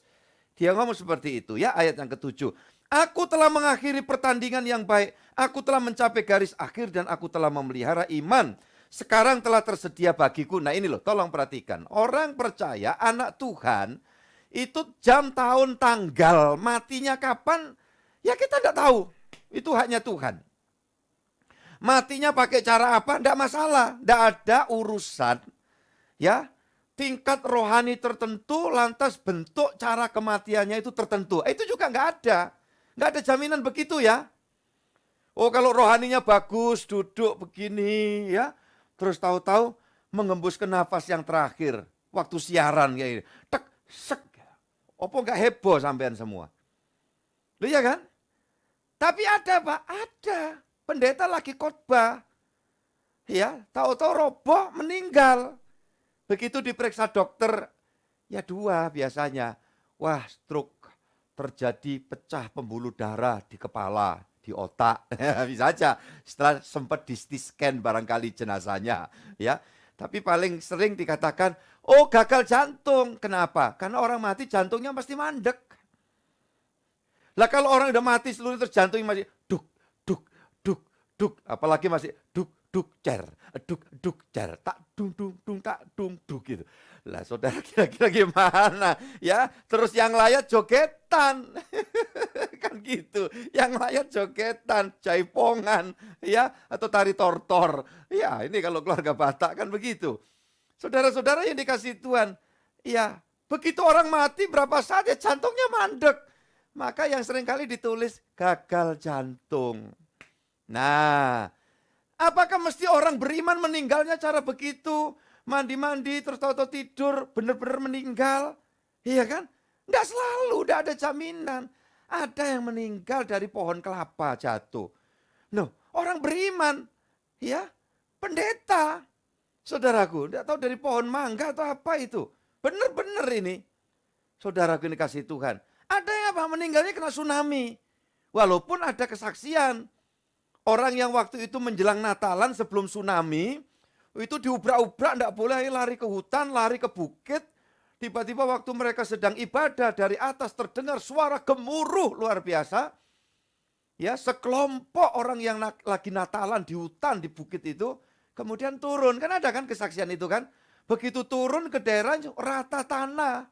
dia ngomong seperti itu ya, ayat yang ke-7. Aku telah mengakhiri pertandingan yang baik, aku telah mencapai garis akhir dan aku telah memelihara iman. Sekarang telah tersedia bagiku. Nah ini loh, tolong perhatikan. Orang percaya, anak Tuhan, itu jam, tahun, tanggal, matinya kapan, ya kita tidak tahu. Itu haknya Tuhan. Matinya pakai cara apa? Tidak masalah. Tidak ada urusan ya tingkat rohani tertentu lantas bentuk cara kematiannya itu tertentu. Itu juga nggak ada. Nggak ada jaminan begitu ya. Oh kalau rohaninya bagus, duduk begini ya. Terus tahu-tahu mengembuskan nafas yang terakhir. Waktu siaran kayak ini. Tek, sek. Apa nggak heboh sampean semua? Loh ya kan? Tapi ada Pak, ada. Pendeta lagi khotbah. Ya, tahu-tahu roboh meninggal. Begitu diperiksa dokter, ya 2 biasanya. Wah, stroke, terjadi pecah pembuluh darah di kepala, di otak. Bisa aja. Setelah sempat di scan barangkali jenazahnya, ya. Tapi paling sering dikatakan, oh gagal jantung. Kenapa? Karena orang mati jantungnya pasti mandek. Lah kalau orang udah mati seluruh terus jantungnya masih duk, duk, duk, duk. Apalagi masih duk, duk, cer, tak dung, tak dung, duk gitu. Lah saudara kira-kira gimana? Ya, terus yang layak jogetan. Kan gitu. Yang layak jogetan, jaipongan, ya, atau tari tortor. Ya, ini kalau keluarga Batak kan begitu. Saudara-saudara yang dikasihi Tuhan, ya, begitu orang mati berapa saat ya jantungnya mandek. Maka yang seringkali ditulis gagal jantung. Nah, apakah mesti orang beriman meninggalnya cara begitu? Mandi-mandi terus tahu-tahu tidur benar-benar meninggal? Iya kan? Enggak selalu, enggak ada jaminan. Ada yang meninggal dari pohon kelapa jatuh. No, orang beriman, ya, pendeta. Saudaraku, enggak tahu dari pohon mangga atau apa itu. Benar-benar ini. Saudaraku ini kasih Tuhan. Ada yang apa? Meninggalnya kena tsunami. Walaupun ada kesaksian. Orang yang waktu itu menjelang Natalan sebelum tsunami, itu diubrak-ubrak, tidak boleh lari ke hutan, lari ke bukit. Tiba-tiba waktu mereka sedang ibadah, dari atas terdengar suara gemuruh luar biasa. Ya, sekelompok orang yang lagi Natalan di hutan, di bukit itu, kemudian turun. Kan ada kan kesaksian itu kan. Begitu turun ke daerah rata tanah.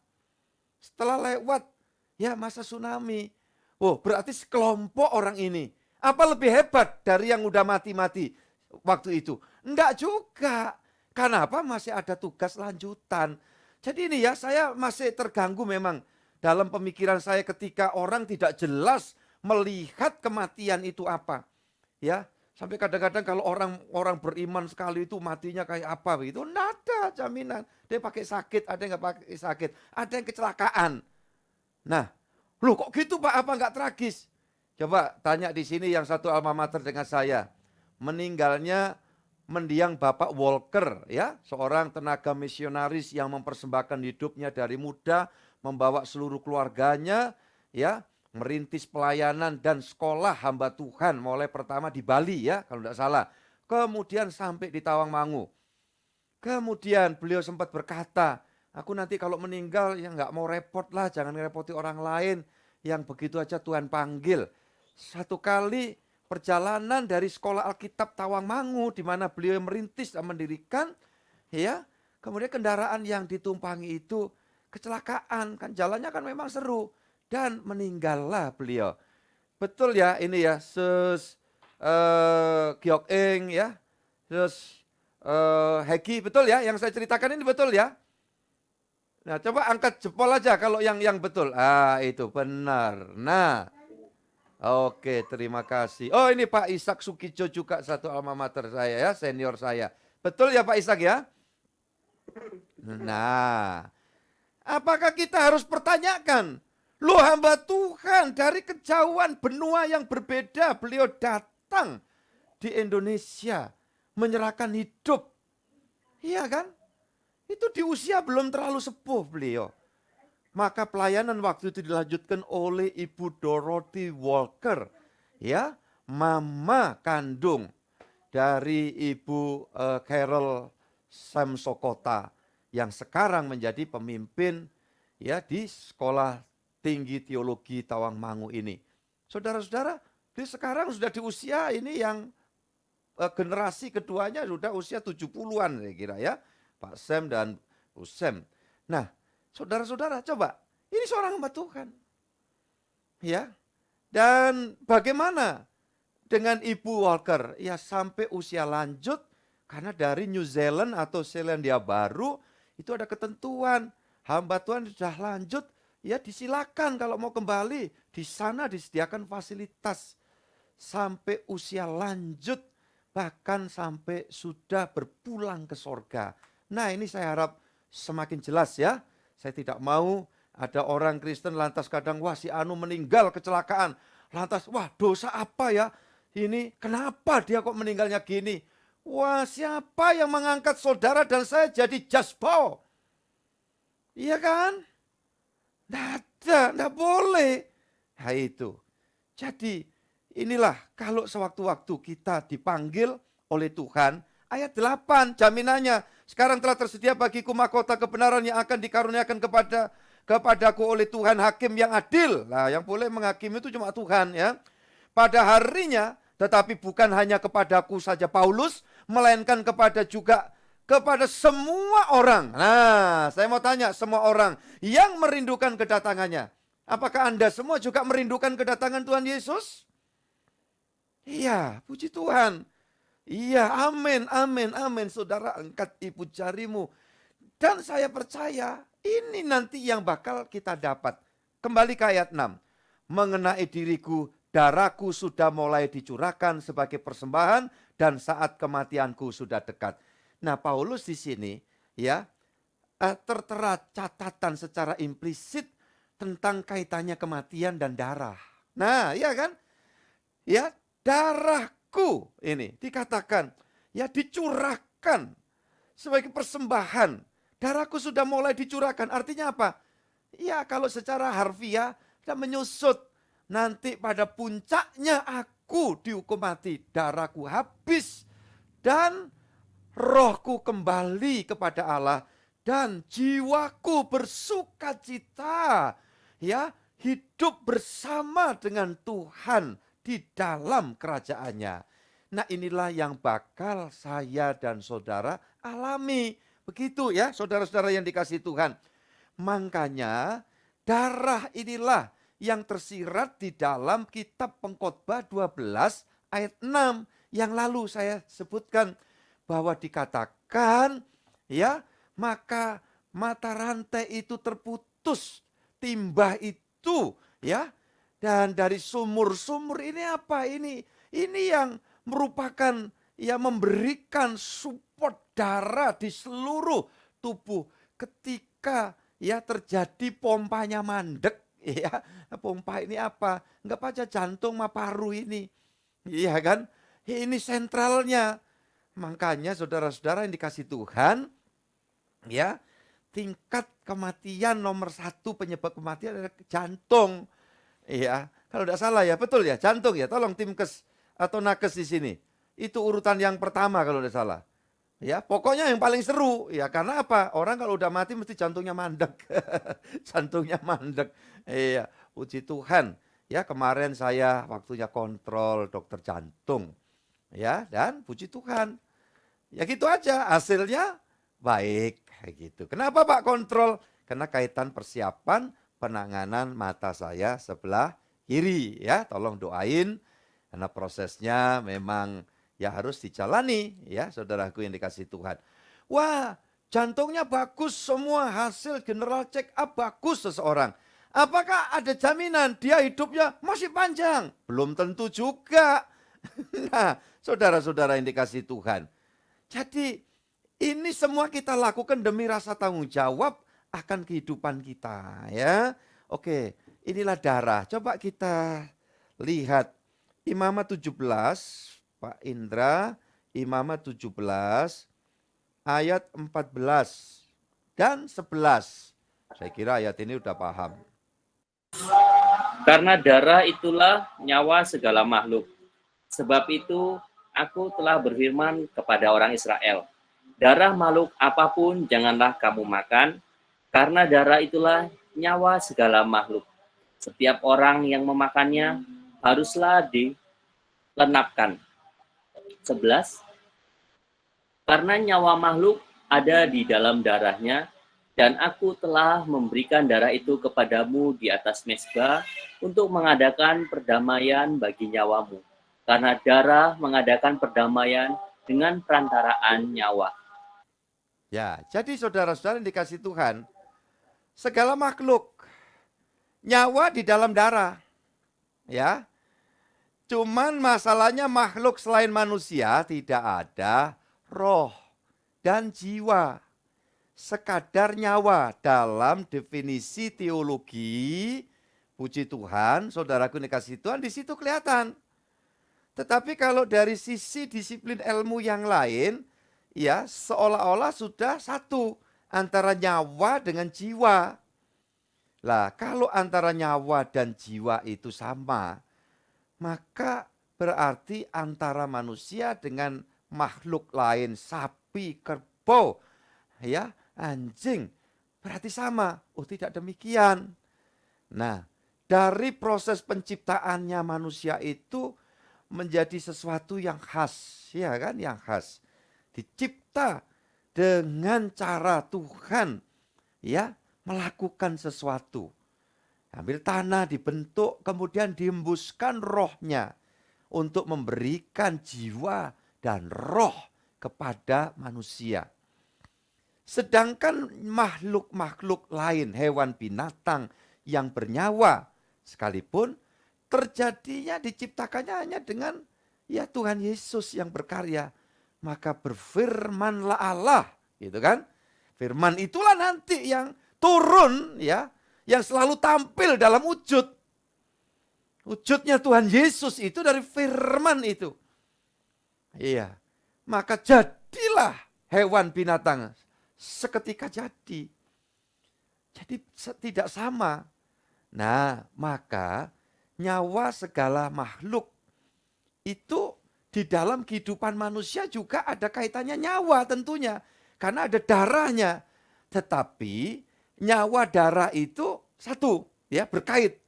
Setelah lewat ya masa tsunami. Oh, berarti sekelompok orang ini. Apa lebih hebat dari yang udah mati-mati waktu itu? Enggak juga. Kenapa? Masih ada tugas lanjutan. Jadi ini ya, saya masih terganggu memang dalam pemikiran saya ketika orang tidak jelas melihat kematian itu apa. Ya, sampai kadang-kadang kalau orang beriman sekali itu matinya kayak apa begitu. Enggak ada jaminan. Dia pakai sakit, ada yang enggak pakai sakit, ada yang kecelakaan. Nah, loh kok gitu Pak, apa enggak tragis? Coba tanya di sini yang satu alma mater dengan saya. Meninggalnya mendiang Bapak Walker ya, seorang tenaga misionaris yang mempersembahkan hidupnya dari muda, membawa seluruh keluarganya ya, merintis pelayanan dan sekolah hamba Tuhan mulai pertama di Bali ya, kalau tidak salah. Kemudian sampai di Tawangmangu. Kemudian beliau sempat berkata, aku nanti kalau meninggal ya nggak mau repot lah, jangan ngerepoti orang lain yang begitu aja Tuhan panggil. Satu kali perjalanan dari sekolah Alkitab Tawangmangu di mana beliau merintis dan mendirikan ya, kemudian kendaraan yang ditumpangi itu kecelakaan, kan jalannya kan memang seru dan meninggallah beliau. Betul ya ini ya, Giok Eng ya, Hegi, betul ya yang saya ceritakan ini betul ya. Nah, coba angkat jempol aja kalau yang betul. Ah, itu benar. Nah, oke, terima kasih. Oh, ini Pak Ishak Sukijo juga satu alma mater saya ya, senior saya. Betul ya Pak Ishak ya? Nah, apakah kita harus pertanyakan? Loh hamba Tuhan dari kejauhan benua yang berbeda, beliau datang di Indonesia menyerahkan hidup. Iya kan? Itu di usia belum terlalu sepuh beliau. Maka pelayanan waktu itu dilanjutkan oleh Ibu Dorothy Walker. Ya, mama kandung. dari Ibu Carol Samsokota yang sekarang menjadi pemimpin ya di Sekolah Tinggi Teologi Tawangmangu ini. Saudara-saudara, dia sekarang sudah di usia ini yang generasi keduanya sudah usia 70-an saya kira ya. Pak Sam dan Bu Sam. Nah, saudara-saudara coba, ini seorang hamba Tuhan. Ya. Dan bagaimana dengan Ibu Walker? Ya sampai usia lanjut, karena dari New Zealand atau Selandia Baru itu ada ketentuan. Hamba Tuhan sudah lanjut, ya disilakan kalau mau kembali. Di sana disediakan fasilitas sampai usia lanjut, bahkan sampai sudah berpulang ke sorga. Nah ini saya harap semakin jelas ya. Saya tidak mau ada orang Kristen lantas kadang, wah si Anu meninggal kecelakaan. Lantas, wah dosa apa ya? Ini kenapa dia kok meninggalnya gini? Wah siapa yang mengangkat saudara dan saya jadi jaspo? Iya kan? Tidak boleh. Nah itu. Jadi inilah kalau sewaktu-waktu kita dipanggil oleh Tuhan, ayat 8 jaminannya, sekarang telah tersedia bagiku mahkota kebenaran yang akan dikaruniakan kepadaku oleh Tuhan hakim yang adil. Nah, yang boleh menghakimi itu cuma Tuhan ya. Pada harinya, tetapi bukan hanya kepadaku saja Paulus, melainkan kepada semua orang. Nah, saya mau tanya semua orang yang merindukan kedatangannya. Apakah Anda semua juga merindukan kedatangan Tuhan Yesus? Iya, puji Tuhan. Iya, amin, amin, amin. Saudara, angkat ibu jarimu. Dan saya percaya ini nanti yang bakal kita dapat. Kembali ke ayat 6. Mengenai diriku, darahku sudah mulai dicurahkan sebagai persembahan dan saat kematianku sudah dekat. Nah, Paulus di sini ya tertera catatan secara implisit tentang kaitannya kematian dan darah. Nah, iya kan? Ya, darahku ini dikatakan ya dicurahkan sebagai persembahan. Darahku sudah mulai dicurahkan. Artinya apa? Ya kalau secara harfiah dan menyusut. Nanti pada puncaknya aku dihukum mati. Darahku habis. Dan rohku kembali kepada Allah. Dan jiwaku bersukacita. Ya, hidup bersama dengan Tuhan di dalam kerajaannya. Nah inilah yang bakal saya dan saudara alami. Begitu ya saudara-saudara yang dikasihi Tuhan. Makanya darah inilah yang tersirat di dalam kitab Pengkhotbah 12 ayat 6. Yang lalu saya sebutkan bahwa dikatakan ya maka mata rantai itu terputus. Timba itu ya. Dan dari sumur-sumur ini apa? Ini yang merupakan ya memberikan support darah di seluruh tubuh ketika ya terjadi pompanya mandek ya. Pompa ini apa? Enggak aja jantung sama paru ini. Iya kan? Ini sentralnya. Makanya saudara-saudara yang dikasih Tuhan ya, tingkat kematian nomor 1 penyebab kematian adalah jantung. Iya, kalau tidak salah ya, betul ya, jantung ya. Tolong tim kes atau nakes di sini. Itu urutan yang pertama kalau tidak salah. Ya, pokoknya yang paling seru. Ya, karena apa? Orang kalau udah mati mesti jantungnya mandek. Jantungnya mandek. Iya, puji Tuhan. Ya, kemarin saya waktunya kontrol dokter jantung. Ya, dan puji Tuhan. Ya gitu aja, hasilnya baik gitu. Kenapa Pak kontrol? Karena kaitan persiapan penanganan mata saya sebelah kiri ya, tolong doain karena prosesnya memang ya harus dijalani ya saudaraku yang dikasih Tuhan. Wah, jantungnya bagus semua, hasil general check up bagus seseorang. Apakah ada jaminan dia hidupnya masih panjang? Belum tentu juga. Nah, saudara-saudara yang dikasih Tuhan. Jadi ini semua kita lakukan demi rasa tanggung jawab akan kehidupan kita ya. Oke, inilah darah. Coba kita lihat Imamat 17, Pak Indra, Imamat 17 ayat 14 dan 11. Saya kira ayat ini udah paham. Karena darah itulah nyawa segala makhluk. Sebab itu aku telah berfirman kepada orang Israel, darah makhluk apapun janganlah kamu makan, karena darah itulah nyawa segala makhluk. Setiap orang yang memakannya haruslah dilenapkan. 11. Karena nyawa makhluk ada di dalam darahnya, dan aku telah memberikan darah itu kepadamu di atas mezbah untuk mengadakan perdamaian bagi nyawamu. Karena darah mengadakan perdamaian dengan perantaraan nyawa. Ya, jadi saudara-saudara yang dikasih Tuhan, segala makhluk, nyawa di dalam darah. Ya, cuman masalahnya makhluk selain manusia tidak ada roh dan jiwa. Sekadar nyawa dalam definisi teologi, puji Tuhan, saudaraku dikasih Tuhan, di situ kelihatan. Tetapi kalau dari sisi disiplin ilmu yang lain, ya seolah-olah sudah satu antara nyawa dengan jiwa. Lah, kalau antara nyawa dan jiwa itu sama, maka berarti antara manusia dengan makhluk lain, sapi, kerbau, ya, anjing, berarti sama. Oh, tidak demikian. Nah, dari proses penciptaannya manusia itu menjadi sesuatu yang khas, ya kan, yang khas. Dicipta dengan cara Tuhan, ya, melakukan sesuatu. Ambil tanah, dibentuk, kemudian dihembuskan rohnya untuk memberikan jiwa dan roh kepada manusia. Sedangkan makhluk-makhluk lain, hewan binatang yang bernyawa, sekalipun terjadinya diciptakannya hanya dengan ya Tuhan Yesus yang berkarya. Maka berfirmanlah Allah, gitu kan? Firman itulah nanti yang turun, ya, yang selalu tampil dalam wujud. Wujudnya Tuhan Yesus itu dari firman itu. Iya, maka jadilah hewan binatang seketika jadi. Jadi tidak sama. Nah, maka nyawa segala makhluk itu di dalam kehidupan manusia juga ada kaitannya nyawa tentunya. Karena ada darahnya. Tetapi nyawa darah itu satu, ya, berkait.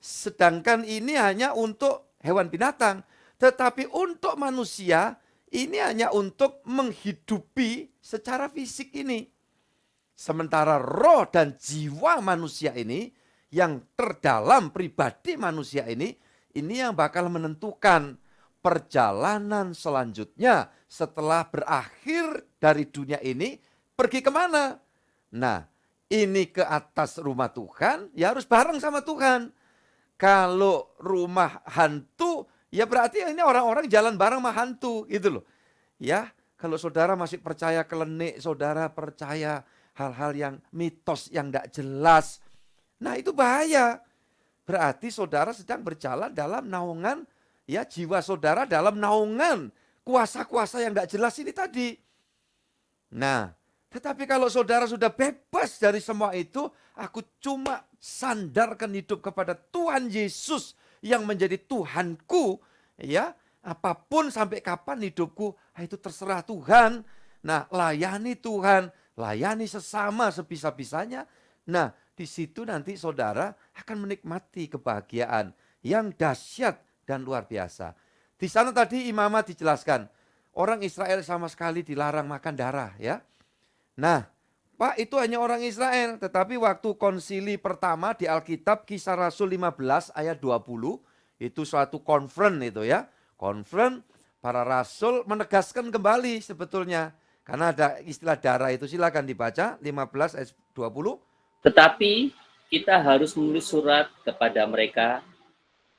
Sedangkan ini hanya untuk hewan binatang. Tetapi untuk manusia ini hanya untuk menghidupi secara fisik ini. Sementara roh dan jiwa manusia ini yang terdalam pribadi manusia ini yang bakal menentukan perjalanan selanjutnya setelah berakhir dari dunia ini pergi kemana. Nah, ini ke atas rumah Tuhan, ya harus bareng sama Tuhan. Kalau rumah hantu, ya berarti ini orang-orang jalan bareng sama hantu, gitu loh. Ya, kalau saudara masih percaya kelenik, saudara percaya hal-hal yang mitos yang tidak jelas, nah itu bahaya. Berarti saudara sedang berjalan dalam naungan, ya jiwa saudara dalam naungan kuasa-kuasa yang tidak jelas ini tadi. Nah, tetapi kalau saudara sudah bebas dari semua itu, aku cuma sandarkan hidup kepada Tuhan Yesus yang menjadi Tuhanku, ya. Apapun sampai kapan hidupku, itu terserah Tuhan. Nah, layani Tuhan, layani sesama sebisa-bisanya. Nah, di situ nanti saudara akan menikmati kebahagiaan yang dahsyat dan luar biasa. Di sana tadi imamat dijelaskan, orang Israel sama sekali dilarang makan darah, ya. Nah, Pak, itu hanya orang Israel, tetapi waktu konsili pertama di Alkitab Kisah Rasul 15 ayat 20, itu suatu conference itu ya. Conference para rasul menegaskan kembali sebetulnya. Karena ada istilah darah itu, silakan dibaca 15 ayat 20. Tetapi kita harus menulis surat kepada mereka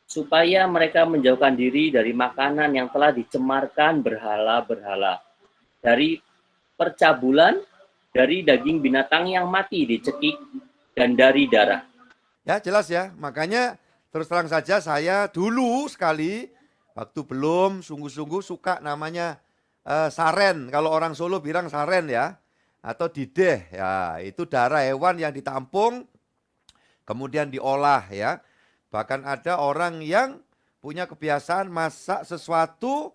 supaya mereka menjauhkan diri dari makanan yang telah dicemarkan berhala-berhala, dari percabulan, dari daging binatang yang mati dicekik, dan dari darah. Ya jelas ya, makanya terus terang saja saya dulu sekali, waktu belum sungguh-sungguh suka namanya saren, kalau orang Solo bilang saren ya, atau dideh, ya itu darah hewan yang ditampung, kemudian diolah ya. Bahkan ada orang yang punya kebiasaan masak sesuatu,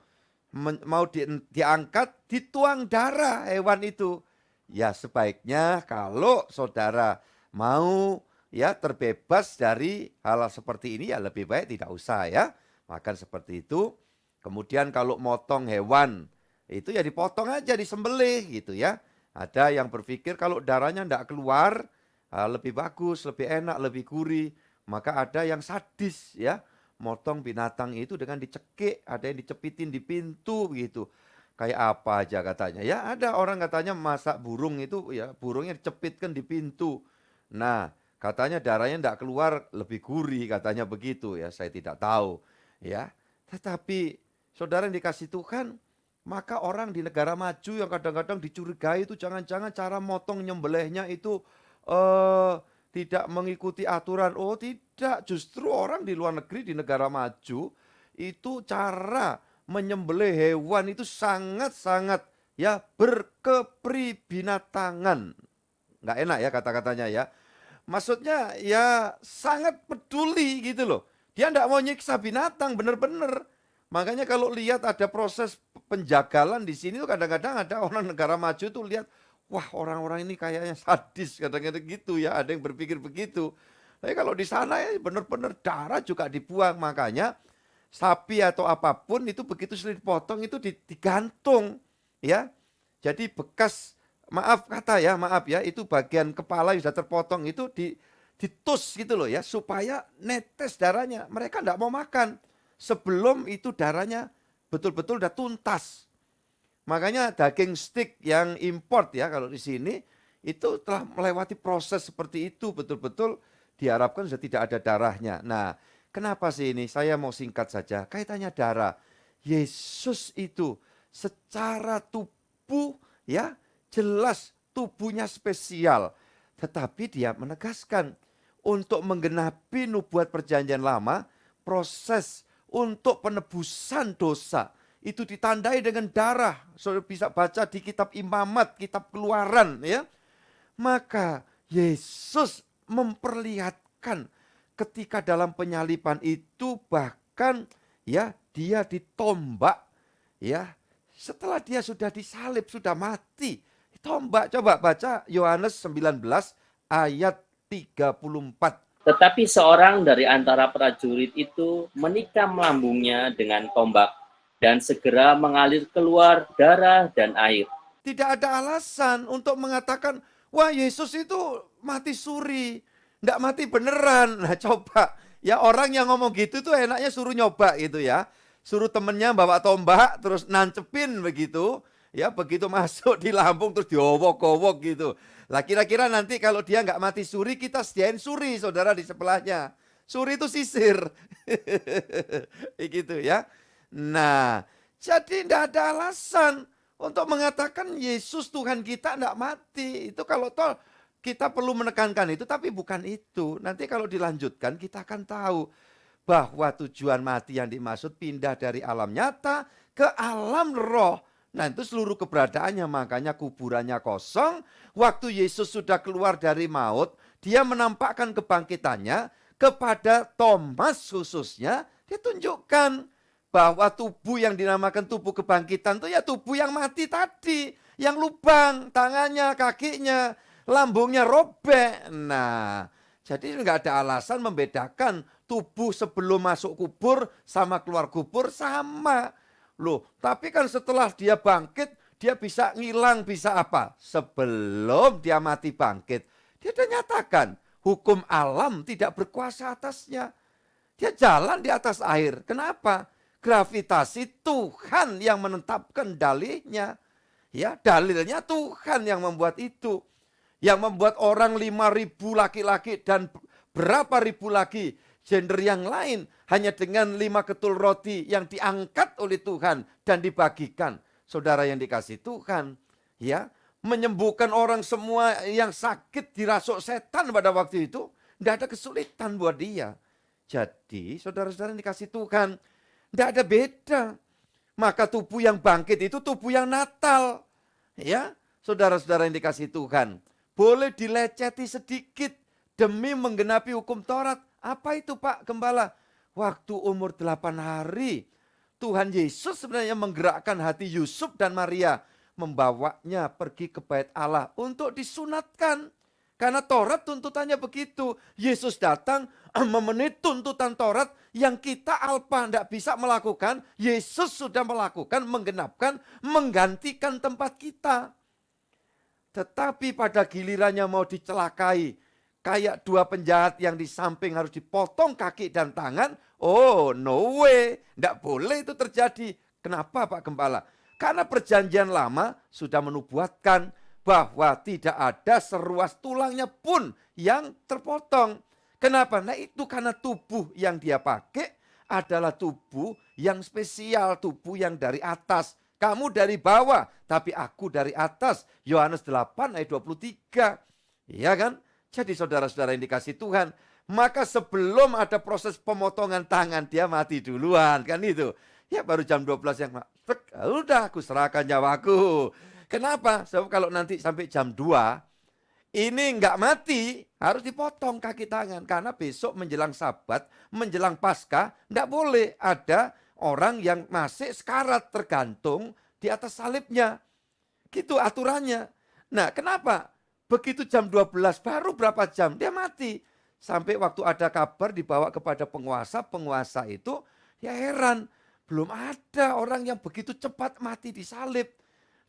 mau diangkat, dituang darah hewan itu. Ya sebaiknya kalau saudara mau ya terbebas dari hal seperti ini, ya lebih baik tidak usah ya makan seperti itu. Kemudian kalau motong hewan itu ya dipotong aja, disembelih gitu ya. Ada yang berpikir kalau darahnya tidak keluar lebih bagus, lebih enak, lebih gurih. Maka ada yang sadis ya, motong binatang itu dengan dicekik, ada yang dicepitin di pintu gitu. Kayak apa aja katanya. Ya ada orang katanya masak burung itu ya, burungnya dicepitkan di pintu. Nah, katanya darahnya tidak keluar, lebih gurih katanya begitu ya, saya tidak tahu ya. Tetapi saudara yang dikasih Tuhan, maka orang di negara maju yang kadang-kadang dicurigai itu jangan-jangan cara motong nyembelihnya itu tidak mengikuti aturan. Oh tidak, justru orang di luar negeri, di negara maju itu cara menyembelih hewan itu sangat-sangat ya berkepribinatangan. Nggak enak ya kata-katanya ya. Maksudnya ya sangat peduli gitu loh. Dia enggak mau nyiksa binatang bener-bener. Makanya kalau lihat ada proses penjagalan di sini tuh kadang-kadang ada orang negara maju tuh lihat, wah orang-orang ini kayaknya sadis kadang-kadang gitu ya, ada yang berpikir begitu. Tapi kalau di sana ya bener-bener darah juga dibuang, makanya sapi atau apapun itu begitu sudah dipotong itu digantung ya. Jadi bekas maaf ya, itu bagian kepala yang sudah terpotong itu ditus gitu loh ya, supaya netes darahnya. Mereka enggak mau makan sebelum itu darahnya betul-betul udah tuntas. Makanya daging steak yang import ya kalau di sini itu telah melewati proses seperti itu, betul-betul diharapkan sudah tidak ada darahnya. Nah, kenapa sih ini? Saya mau singkat saja. Kaitannya darah. Yesus itu secara tubuh ya jelas tubuhnya spesial. Tetapi dia menegaskan untuk menggenapi nubuat perjanjian lama, proses untuk penebusan dosa itu ditandai dengan darah. Saudara bisa baca di kitab Imamat, kitab Keluaran ya. Maka Yesus memperlihatkan ketika dalam penyaliban itu bahkan ya dia ditombak ya. Setelah dia sudah disalib, sudah mati, ditombak. Coba baca Yohanes 19 ayat 34. Tetapi seorang dari antara prajurit itu menikam lambungnya dengan tombak, dan segera mengalir keluar darah dan air. Tidak ada alasan untuk mengatakan, wah Yesus itu mati suri, enggak mati beneran. Nah coba, ya orang yang ngomong gitu tuh enaknya suruh nyoba gitu ya. Suruh temennya bawa tombak, terus nancepin begitu. Ya begitu masuk di lambung terus diowok-owok gitu. Lah kira-kira nanti kalau dia nggak mati suri, kita sediain suri saudara di sebelahnya. Suri itu sisir. Gitu ya. Nah, jadi tidak ada alasan untuk mengatakan Yesus Tuhan kita tidak mati. Itu kalau toh kita perlu menekankan itu, tapi bukan itu. Nanti kalau dilanjutkan kita akan tahu bahwa tujuan mati yang dimaksud pindah dari alam nyata ke alam roh. Nah itu seluruh keberadaannya, makanya kuburannya kosong. Waktu Yesus sudah keluar dari maut, dia menampakkan kebangkitannya kepada Thomas khususnya. Dia tunjukkan bahwa tubuh yang dinamakan tubuh kebangkitan itu ya tubuh yang mati tadi. Yang lubang, tangannya, kakinya, lambungnya robek. Nah, jadi nggak ada alasan membedakan tubuh sebelum masuk kubur sama keluar kubur sama. Loh, tapi kan setelah dia bangkit, dia bisa ngilang, bisa apa? Sebelum dia mati bangkit, dia sudah nyatakan hukum alam tidak berkuasa atasnya. Dia jalan di atas air. Kenapa? Gravitasi Tuhan yang menetapkan dalihnya. Ya, dalilnya Tuhan yang membuat itu. Yang membuat orang 5.000 laki-laki dan berapa ribu lagi gender yang lain hanya dengan 5 ketul roti yang diangkat oleh Tuhan dan dibagikan. Saudara yang dikasih Tuhan, ya, menyembuhkan orang semua yang sakit dirasuk setan pada waktu itu, tidak ada kesulitan buat dia. Jadi, saudara-saudara yang dikasih Tuhan, tidak ada beda. Maka tubuh yang bangkit itu tubuh yang natal. Ya, saudara-saudara yang dikasih Tuhan, boleh dileceti sedikit demi menggenapi hukum Taurat. Apa itu Pak Gembala? Waktu umur 8 hari, Tuhan Yesus sebenarnya menggerakkan hati Yusuf dan Maria, membawanya pergi ke bait Allah untuk disunatkan. Karena Taurat tuntutannya begitu. Yesus datang memenuhi tuntutan Taurat yang kita alpa tidak bisa melakukan. Yesus sudah melakukan, menggenapkan, menggantikan tempat kita. Tetapi pada gilirannya mau dicelakai, kayak dua penjahat yang di samping harus dipotong kaki dan tangan. Oh, no way. Tidak boleh itu terjadi. Kenapa Pak Gembala? Karena perjanjian lama sudah menubuatkan bahwa tidak ada seruas tulangnya pun yang terpotong. Kenapa? Nah itu karena tubuh yang dia pakai adalah tubuh yang spesial, tubuh yang dari atas. Kamu dari bawah, tapi aku dari atas. Yohanes 8 ayat 23. Iya kan? Jadi saudara-saudara yang dikasih Tuhan, maka sebelum ada proses pemotongan tangan, dia mati duluan. Kan itu. Ya baru jam 12 yang udah aku serahkan nyawaku. Kenapa? Sebab kalau nanti sampai jam 2, ini enggak mati, harus dipotong kaki tangan. Karena besok menjelang Sabat, menjelang Paskah, enggak boleh ada orang yang masih sekarat tergantung di atas salibnya. Gitu aturannya. Nah kenapa? Begitu jam 12, baru berapa jam, dia mati. Sampai waktu ada kabar dibawa kepada penguasa, penguasa itu ya heran. Belum ada orang yang begitu cepat mati di salib.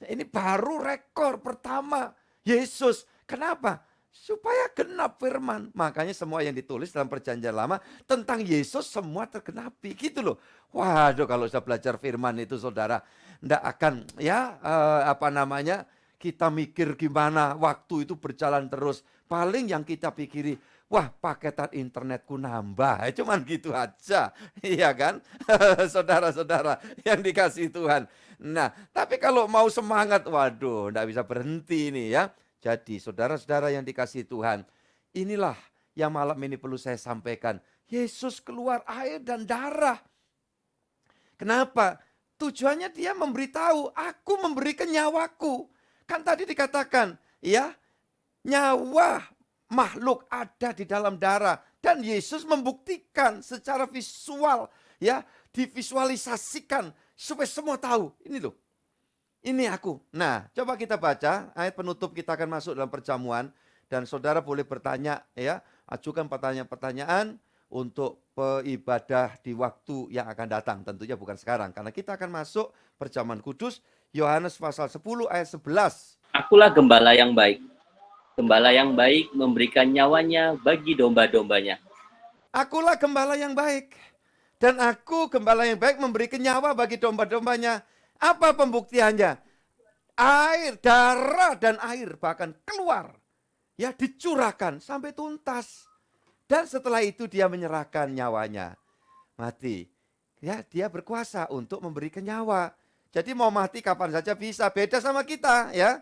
Ini baru rekor pertama Yesus. Kenapa? Supaya genap firman. Makanya semua yang ditulis dalam perjanjian lama tentang Yesus semua tergenapi. Gitu loh. Waduh kalau sudah belajar firman itu saudara. Tidak akan kita mikir gimana waktu itu berjalan terus. Paling yang kita pikiri, wah paketan internetku nambah. Cuman gitu aja. Iya kan? Saudara-saudara yang dikasih Tuhan. Nah, tapi kalau mau semangat, waduh, enggak bisa berhenti nih ya. Jadi saudara-saudara yang dikasih Tuhan, inilah yang malam ini perlu saya sampaikan. Yesus keluar air dan darah. Kenapa? Tujuannya dia memberitahu, aku memberikan nyawaku. Kan tadi dikatakan, ya, nyawa makhluk ada di dalam darah. Dan Yesus membuktikan secara visual, ya, divisualisasikan. Supaya semua tahu, ini loh, ini aku. Nah, coba kita baca ayat penutup, kita akan masuk dalam perjamuan. Dan saudara boleh bertanya, ya, ajukan pertanyaan-pertanyaan untuk ibadah di waktu yang akan datang. Tentunya bukan sekarang, karena kita akan masuk perjamuan kudus. Yohanes pasal 10 ayat 11. Akulah gembala yang baik. Gembala yang baik memberikan nyawanya bagi domba-dombanya. Akulah gembala yang baik. Dan aku gembala yang baik memberikan nyawa bagi domba-dombanya. Apa pembuktiannya? Air, darah dan air bahkan keluar. Ya dicurahkan sampai tuntas. Dan setelah itu dia menyerahkan nyawanya. Mati. Ya dia berkuasa untuk memberikan nyawa. Jadi mau mati kapan saja bisa. Beda sama kita ya.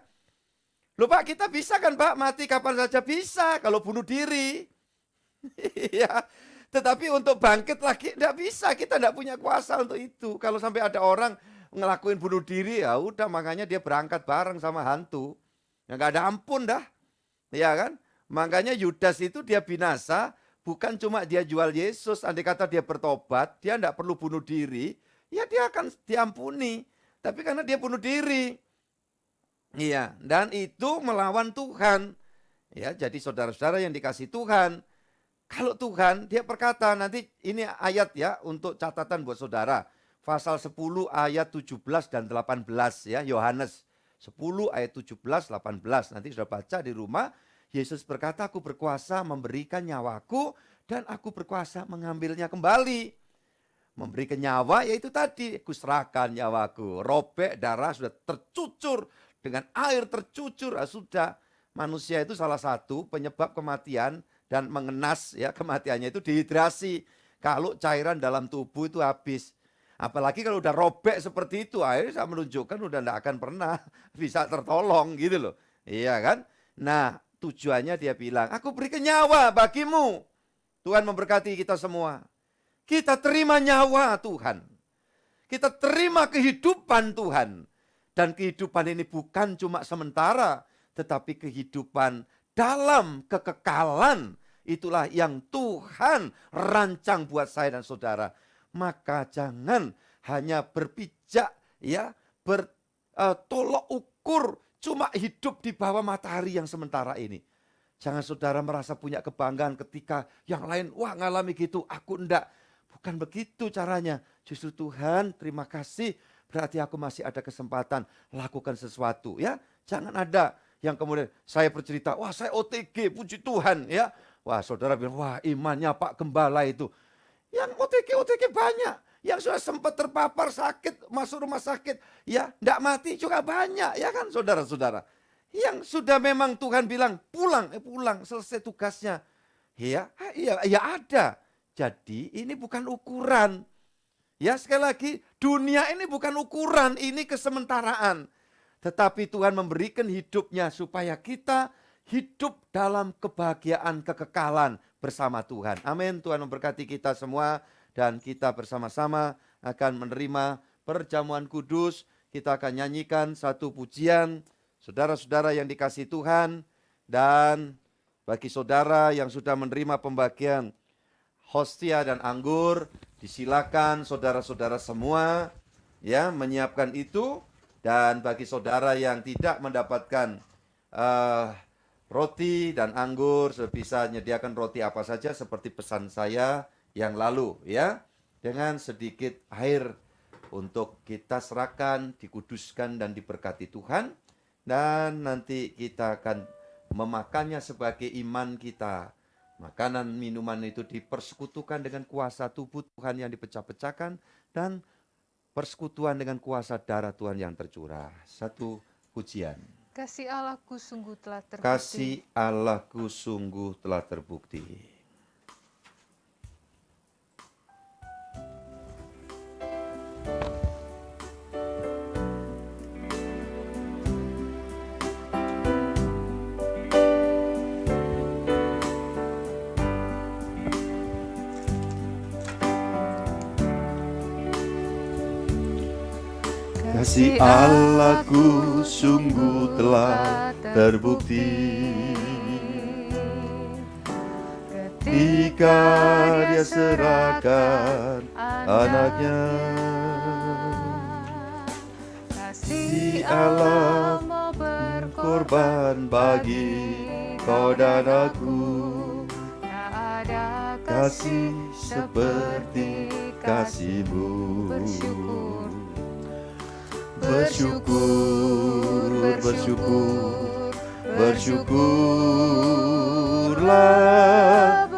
Loh Pak kita bisa kan Pak mati kapan saja bisa. Kalau bunuh diri. Ya. Tetapi untuk bangkit lagi tidak bisa, kita tidak punya kuasa untuk itu. Kalau sampai ada orang ngelakuin bunuh diri, ya udah makanya dia berangkat bareng sama hantu. Ya nggak ada ampun dah, ya kan? Makanya Yudas itu dia binasa, bukan cuma dia jual Yesus. Andai kata dia bertobat, dia tidak perlu bunuh diri, ya dia akan diampuni. Tapi karena dia bunuh diri, iya, dan itu melawan Tuhan. Ya, jadi saudara-saudara yang dikasih Tuhan. Kalau Tuhan, dia berkata, nanti ini ayat ya untuk catatan buat saudara. Pasal 10 ayat 17 dan 18 ya, Yohanes 10 ayat 17, 18. Nanti sudah baca di rumah. Yesus berkata, aku berkuasa memberikan nyawaku dan aku berkuasa mengambilnya kembali. Memberikan nyawa yaitu tadi, aku serahkan nyawaku. Robek darah sudah tercucur, dengan air tercucur. Sudah, manusia itu salah satu penyebab kematian. Dan mengenas ya kematiannya itu dehidrasi. Kalau cairan dalam tubuh itu habis. Apalagi kalau udah robek seperti itu, akhirnya saya menunjukkan udah tidak akan pernah bisa tertolong gitu loh. Iya kan? Nah tujuannya dia bilang, aku berikan nyawa bagimu. Tuhan memberkati kita semua. Kita terima nyawa Tuhan. Kita terima kehidupan Tuhan. Dan kehidupan ini bukan cuma sementara, tetapi kehidupan dalam kekekalan. Itulah yang Tuhan rancang buat saya dan saudara. Maka jangan hanya berpijak, ya, bertolok ukur, cuma hidup di bawah matahari yang sementara ini. Jangan saudara merasa punya kebanggaan ketika yang lain, wah ngalami gitu, aku enggak. Bukan begitu caranya. Justru Tuhan, terima kasih, berarti aku masih ada kesempatan lakukan sesuatu, ya. Jangan ada yang kemudian saya bercerita, wah saya OTG, puji Tuhan, ya. Wah saudara bilang, wah imannya Pak Gembala itu. Yang OTG banyak, yang sudah sempat terpapar sakit, masuk rumah sakit, ya enggak mati juga banyak, ya kan saudara-saudara. Yang sudah memang Tuhan bilang, pulang, selesai tugasnya. Ya ada. Jadi ini bukan ukuran. Ya sekali lagi, dunia ini bukan ukuran, ini kesementaraan. Tetapi Tuhan memberikan hidupnya supaya kita hidup dalam kebahagiaan kekekalan bersama Tuhan. Amin. Tuhan memberkati kita semua dan kita bersama-sama akan menerima perjamuan kudus. Kita akan nyanyikan satu pujian. Saudara-saudara yang dikasihi Tuhan, dan bagi saudara yang sudah menerima pembagian hostia dan anggur, disilakan saudara-saudara semua ya menyiapkan itu. Dan bagi saudara yang tidak mendapatkan roti dan anggur, bisa menyediakan roti apa saja seperti pesan saya yang lalu, ya, dengan sedikit air untuk kita serahkan, dikuduskan dan diberkati Tuhan. Dan nanti kita akan memakannya sebagai iman kita. Makanan minuman itu dipersekutukan dengan kuasa tubuh Tuhan yang dipecah-pecahkan dan persekutuan dengan kuasa darah Tuhan yang tercurah. Satu pujian. Kasih Allahku sungguh telah terbukti. Kasih Allahku sungguh telah terbukti. Kasih Allahku sungguh telah terbukti ketika Dia serahkan anaknya. Kasih Allah mau berkorban bagi kau dan aku. Tak ada kasih seperti kasih-Mu. Bersyukurlah,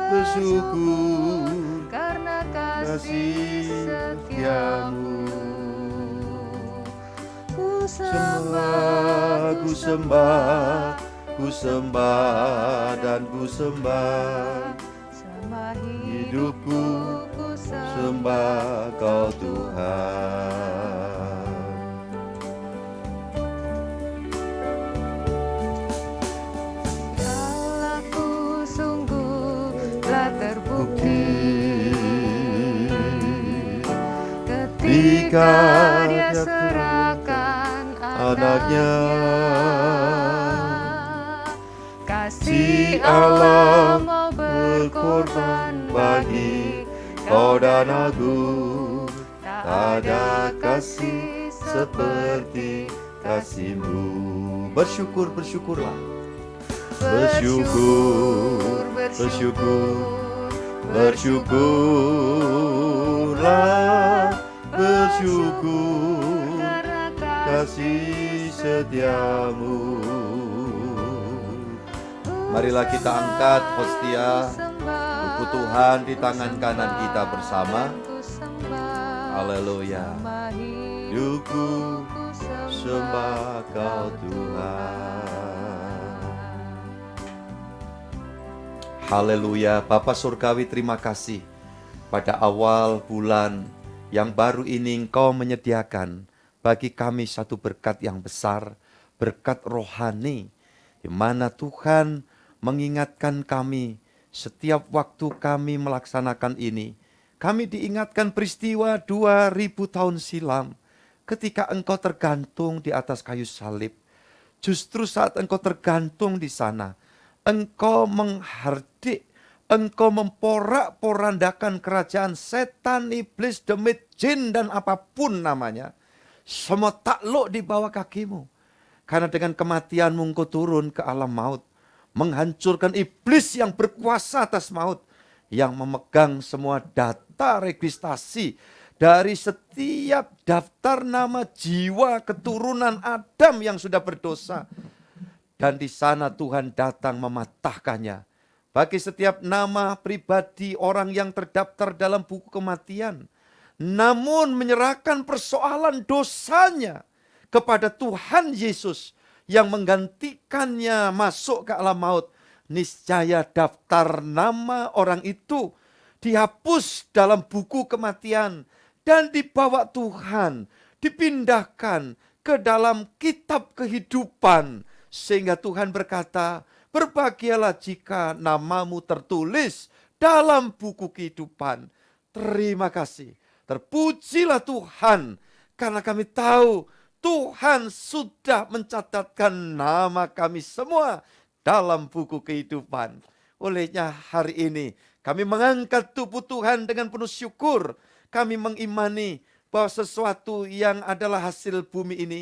bersyukur karena kasih setiamu. Ku sembah dan ku sembah. Hidupku sembah Kau Tuhan. Ketika Dia serahkan anaknya, kasih Allah mau berkorban bagi kau dan aku. Tak ada kasih seperti kasih-Mu. Bersyukurlah. Bersyukurlah, bersyukur kasih setiamu. Marilah kita angkat hostia tubuh Tuhan di tangan kanan kita bersama. Haleluya. Hidupku sembah Kau Tuhan. Haleluya. Bapa Surgawi, terima kasih pada awal bulan yang baru ini Engkau menyediakan bagi kami satu berkat yang besar, berkat rohani, di mana Tuhan mengingatkan kami setiap waktu kami melaksanakan ini. Kami diingatkan peristiwa 2000 tahun silam ketika Engkau tergantung di atas kayu salib. Justru saat Engkau tergantung di sana, Engkau menghardik, Engkau memporak-porandakan kerajaan setan, iblis, demit, jin, dan apapun namanya. Semua takluk di bawah kakimu. Karena dengan kematianmu engkau turun ke alam maut. Menghancurkan iblis yang berkuasa atas maut. Yang memegang semua data registrasi dari setiap daftar nama jiwa keturunan Adam yang sudah berdosa. Dan di sana Tuhan datang mematahkannya. Bagi setiap nama pribadi orang yang terdaftar dalam buku kematian. Namun menyerahkan persoalan dosanya kepada Tuhan Yesus yang menggantikannya masuk ke alam maut. Niscaya daftar nama orang itu dihapus dalam buku kematian dan dibawa Tuhan, dipindahkan ke dalam kitab kehidupan. Sehingga Tuhan berkata, berbahagialah jika namamu tertulis dalam buku kehidupan. Terima kasih. Terpujilah Tuhan. Karena kami tahu Tuhan sudah mencatatkan nama kami semua dalam buku kehidupan. Olehnya hari ini kami mengangkat tubuh Tuhan dengan penuh syukur. Kami mengimani bahwa sesuatu yang adalah hasil bumi ini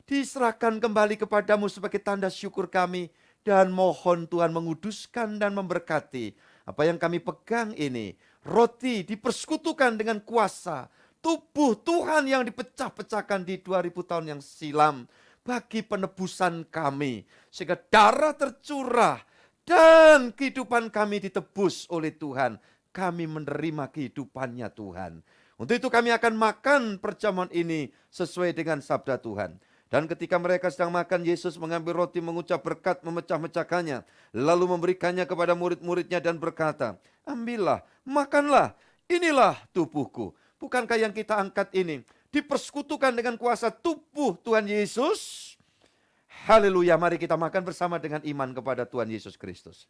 diserahkan kembali kepadamu sebagai tanda syukur kami. Dan mohon Tuhan menguduskan dan memberkati apa yang kami pegang ini. Roti dipersekutukan dengan kuasa tubuh Tuhan yang dipecah-pecahkan di 2000 tahun yang silam. Bagi penebusan kami. Sehingga darah tercurah dan kehidupan kami ditebus oleh Tuhan. Kami menerima kehidupannya Tuhan. Untuk itu kami akan makan perjamuan ini sesuai dengan sabda Tuhan. Dan ketika mereka sedang makan, Yesus mengambil roti, mengucap berkat, memecah-mecahkannya. Lalu memberikannya kepada murid-muridnya dan berkata, ambillah, makanlah, inilah tubuhku. Bukankah yang kita angkat ini dipersekutukan dengan kuasa tubuh Tuhan Yesus? Haleluya, mari kita makan bersama dengan iman kepada Tuhan Yesus Kristus.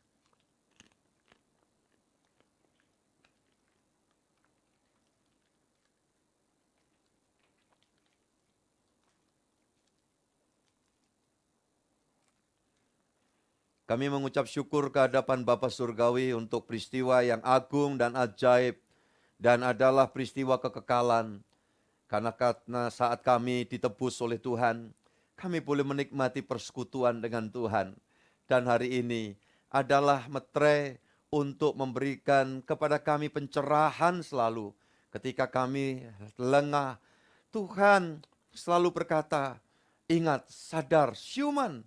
Kami mengucap syukur ke hadapan Bapa Surgawi untuk peristiwa yang agung dan ajaib dan adalah peristiwa kekekalan. Karena saat kami ditebus oleh Tuhan, kami boleh menikmati persekutuan dengan Tuhan. Dan hari ini adalah metre untuk memberikan kepada kami pencerahan selalu. Ketika kami lengah, Tuhan selalu berkata, ingat, sadar, syuman.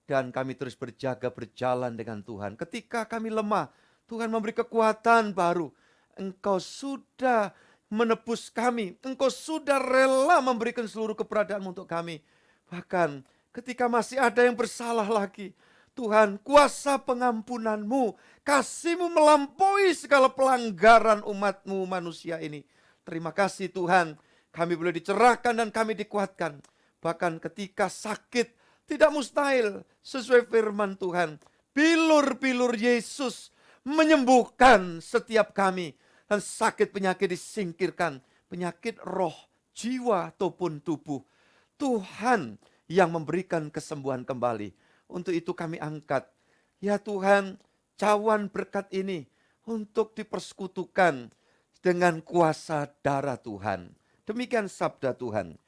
Dan kami terus berjaga berjalan dengan Tuhan. Ketika kami lemah, Tuhan memberi kekuatan baru. Engkau sudah menebus kami. Engkau sudah rela memberikan seluruh keberadaan untuk kami. Bahkan ketika masih ada yang bersalah lagi, Tuhan, kuasa pengampunanmu, kasih-Mu melampaui segala pelanggaran umat-Mu manusia ini. Terima kasih Tuhan, kami boleh dicerahkan dan kami dikuatkan. Bahkan ketika sakit, tidak mustahil sesuai firman Tuhan. Bilur-bilur Yesus menyembuhkan setiap kami. Dan sakit penyakit disingkirkan. Penyakit roh, jiwa ataupun tubuh. Tuhan yang memberikan kesembuhan kembali. Untuk itu kami angkat. Ya Tuhan, cawan berkat ini untuk dipersekutukan dengan kuasa darah Tuhan. Demikian sabda Tuhan.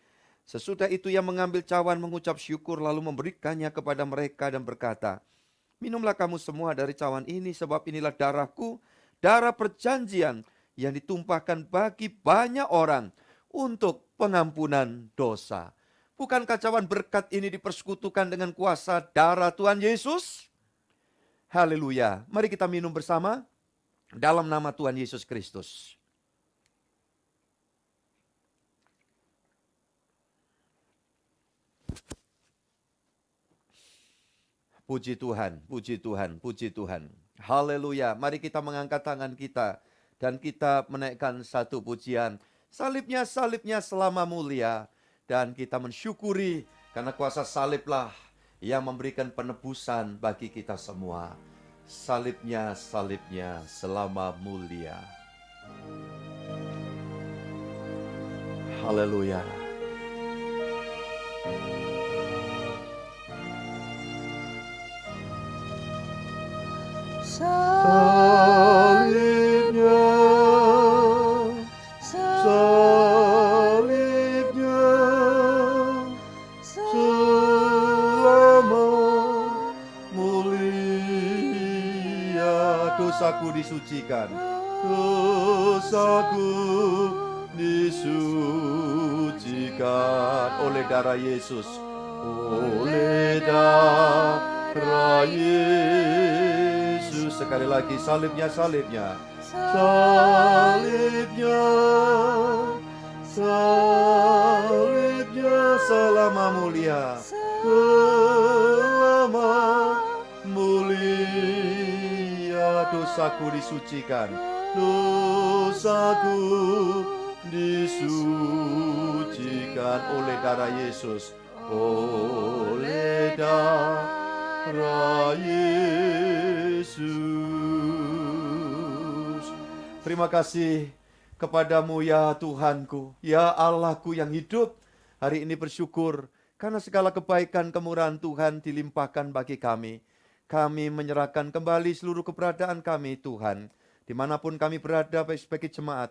Sesudah itu ia mengambil cawan, mengucap syukur, lalu memberikannya kepada mereka dan berkata, minumlah kamu semua dari cawan ini, sebab inilah darahku, darah perjanjian yang ditumpahkan bagi banyak orang untuk pengampunan dosa. Bukankah cawan berkat ini dipersekutukan dengan kuasa darah Tuhan Yesus? Haleluya. Mari kita minum bersama dalam nama Tuhan Yesus Kristus. Puji Tuhan, puji Tuhan, puji Tuhan. Haleluya. Mari kita mengangkat tangan kita dan kita menaikkan satu pujian. Salibnya, salibnya selama mulia. Dan kita mensyukuri karena kuasa saliblah yang memberikan penebusan bagi kita semua. Salibnya, salibnya selama mulia. Haleluya. Salibnya dosaku disucikan, dosaku disucikan oleh darah Yesus, oleh darah Yesus. Sekali lagi, salibnya, salibnya, salibnya, salibnya, selama mulia, selama mulia, dosaku disucikan, dosaku disucikan oleh darah Yesus, oleh darah Yesus. Terima kasih kepadamu ya Tuhanku, ya Allahku yang hidup. Hari ini bersyukur karena segala kebaikan kemurahan Tuhan dilimpahkan bagi kami. Kami menyerahkan kembali seluruh keberadaan kami Tuhan, dimanapun kami berada baik sebagai jemaat.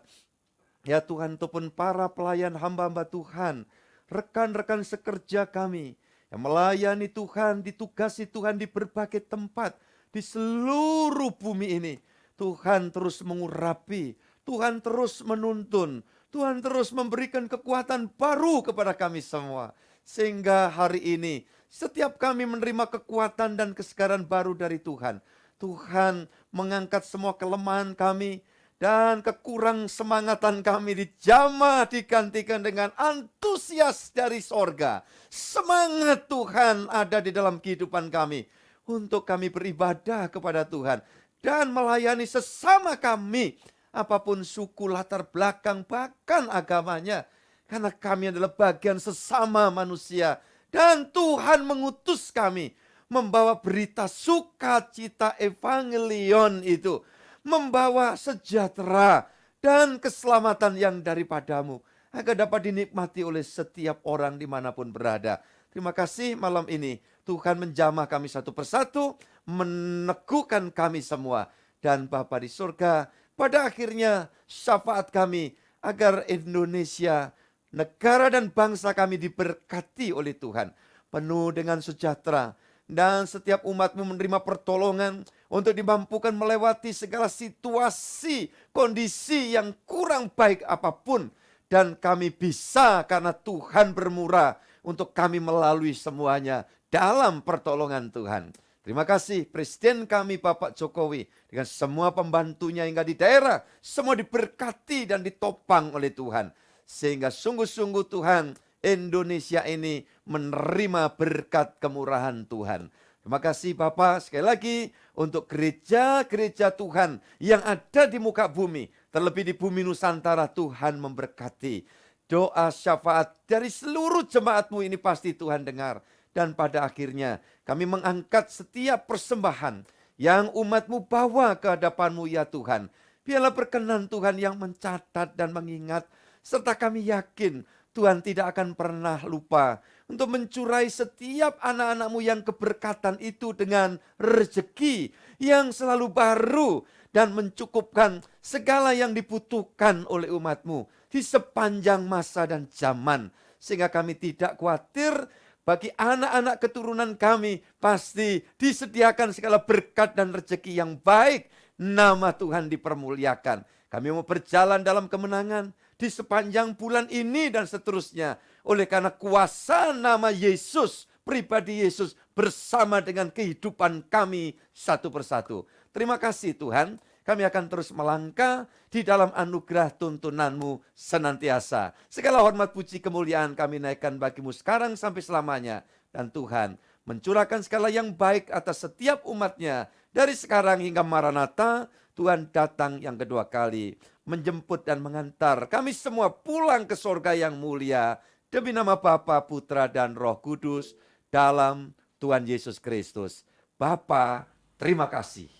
Ya Tuhan, ataupun para pelayan hamba-hamba Tuhan, rekan-rekan sekerja kami yang melayani Tuhan, ditugasi Tuhan di berbagai tempat di seluruh bumi ini. Tuhan terus mengurapi, Tuhan terus menuntun, Tuhan terus memberikan kekuatan baru kepada kami semua. Sehingga hari ini setiap kami menerima kekuatan dan kesegaran baru dari Tuhan. Tuhan mengangkat semua kelemahan kami dan kekurang semangatan kami dijamah digantikan dengan antusias dari sorga. Semangat Tuhan ada di dalam kehidupan kami untuk kami beribadah kepada Tuhan dan melayani sesama kami, apapun suku, latar belakang, bahkan agamanya. Karena kami adalah bagian sesama manusia. Dan Tuhan mengutus kami membawa berita sukacita evangelion itu. Membawa sejahtera dan keselamatan yang daripadamu. Agar dapat dinikmati oleh setiap orang dimanapun berada. Terima kasih malam ini. Tuhan menjamah kami satu persatu. Meneguhkan kami semua. Dan Bapa di surga, pada akhirnya syafaat kami agar Indonesia, negara dan bangsa kami diberkati oleh Tuhan. Penuh dengan sejahtera. Dan setiap umat-Mu menerima pertolongan untuk dimampukan melewati segala situasi, kondisi yang kurang baik apapun. Dan kami bisa karena Tuhan bermurah untuk kami melalui semuanya dalam pertolongan Tuhan. Terima kasih Presiden kami Bapak Jokowi dengan semua pembantunya hingga di daerah. Semua diberkati dan ditopang oleh Tuhan. Sehingga sungguh-sungguh Tuhan, Indonesia ini menerima berkat kemurahan Tuhan. Terima kasih Bapak sekali lagi untuk gereja-gereja Tuhan yang ada di muka bumi. Terlebih di bumi Nusantara, Tuhan memberkati. Doa syafaat dari seluruh jemaat-Mu ini pasti Tuhan dengar. Dan pada akhirnya kami mengangkat setiap persembahan yang umat-Mu bawa ke hadapan-Mu ya Tuhan. Biarlah berkenan Tuhan yang mencatat dan mengingat. Serta kami yakin Tuhan tidak akan pernah lupa untuk mencurai setiap anak-anak-Mu yang keberkatan itu dengan rezeki yang selalu baru dan mencukupkan segala yang dibutuhkan oleh umat-Mu di sepanjang masa dan zaman. Sehingga kami tidak khawatir bagi anak-anak keturunan kami pasti disediakan segala berkat dan rezeki yang baik. Nama Tuhan dipermuliakan. Kami mau berjalan dalam kemenangan di sepanjang bulan ini dan seterusnya. Oleh karena kuasa nama Yesus, pribadi Yesus bersama dengan kehidupan kami satu persatu. Terima kasih Tuhan, kami akan terus melangkah di dalam anugerah tuntunan-Mu senantiasa. Segala hormat, puji, kemuliaan kami naikkan bagi-Mu sekarang sampai selamanya. Dan Tuhan mencurahkan segala yang baik atas setiap umat-Nya. Dari sekarang hingga Maranatha, Tuhan datang yang kedua kali. Menjemput dan mengantar kami semua pulang ke sorga yang mulia. Demi nama Bapa, Putra, dan Roh Kudus. Dalam Tuhan Yesus Kristus. Bapa, terima kasih.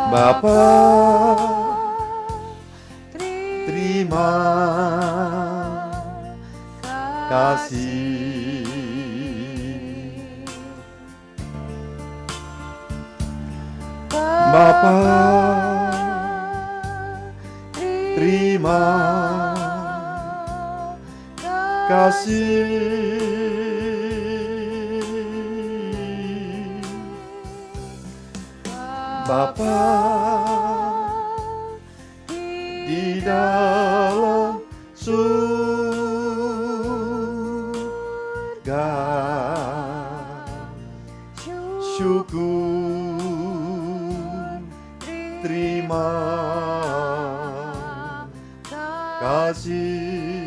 Bapa, terima kasih. Bapa, terima kasih. Bapa di dalam surga, syukur, terima kasih.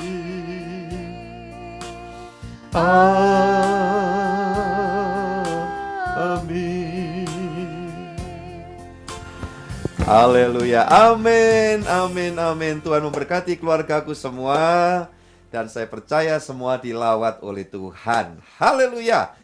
Amin. Haleluya. Amin. Amin. Amin. Tuhan memberkati keluargaku semua. Dan saya percaya semua dilawat oleh Tuhan. Haleluya.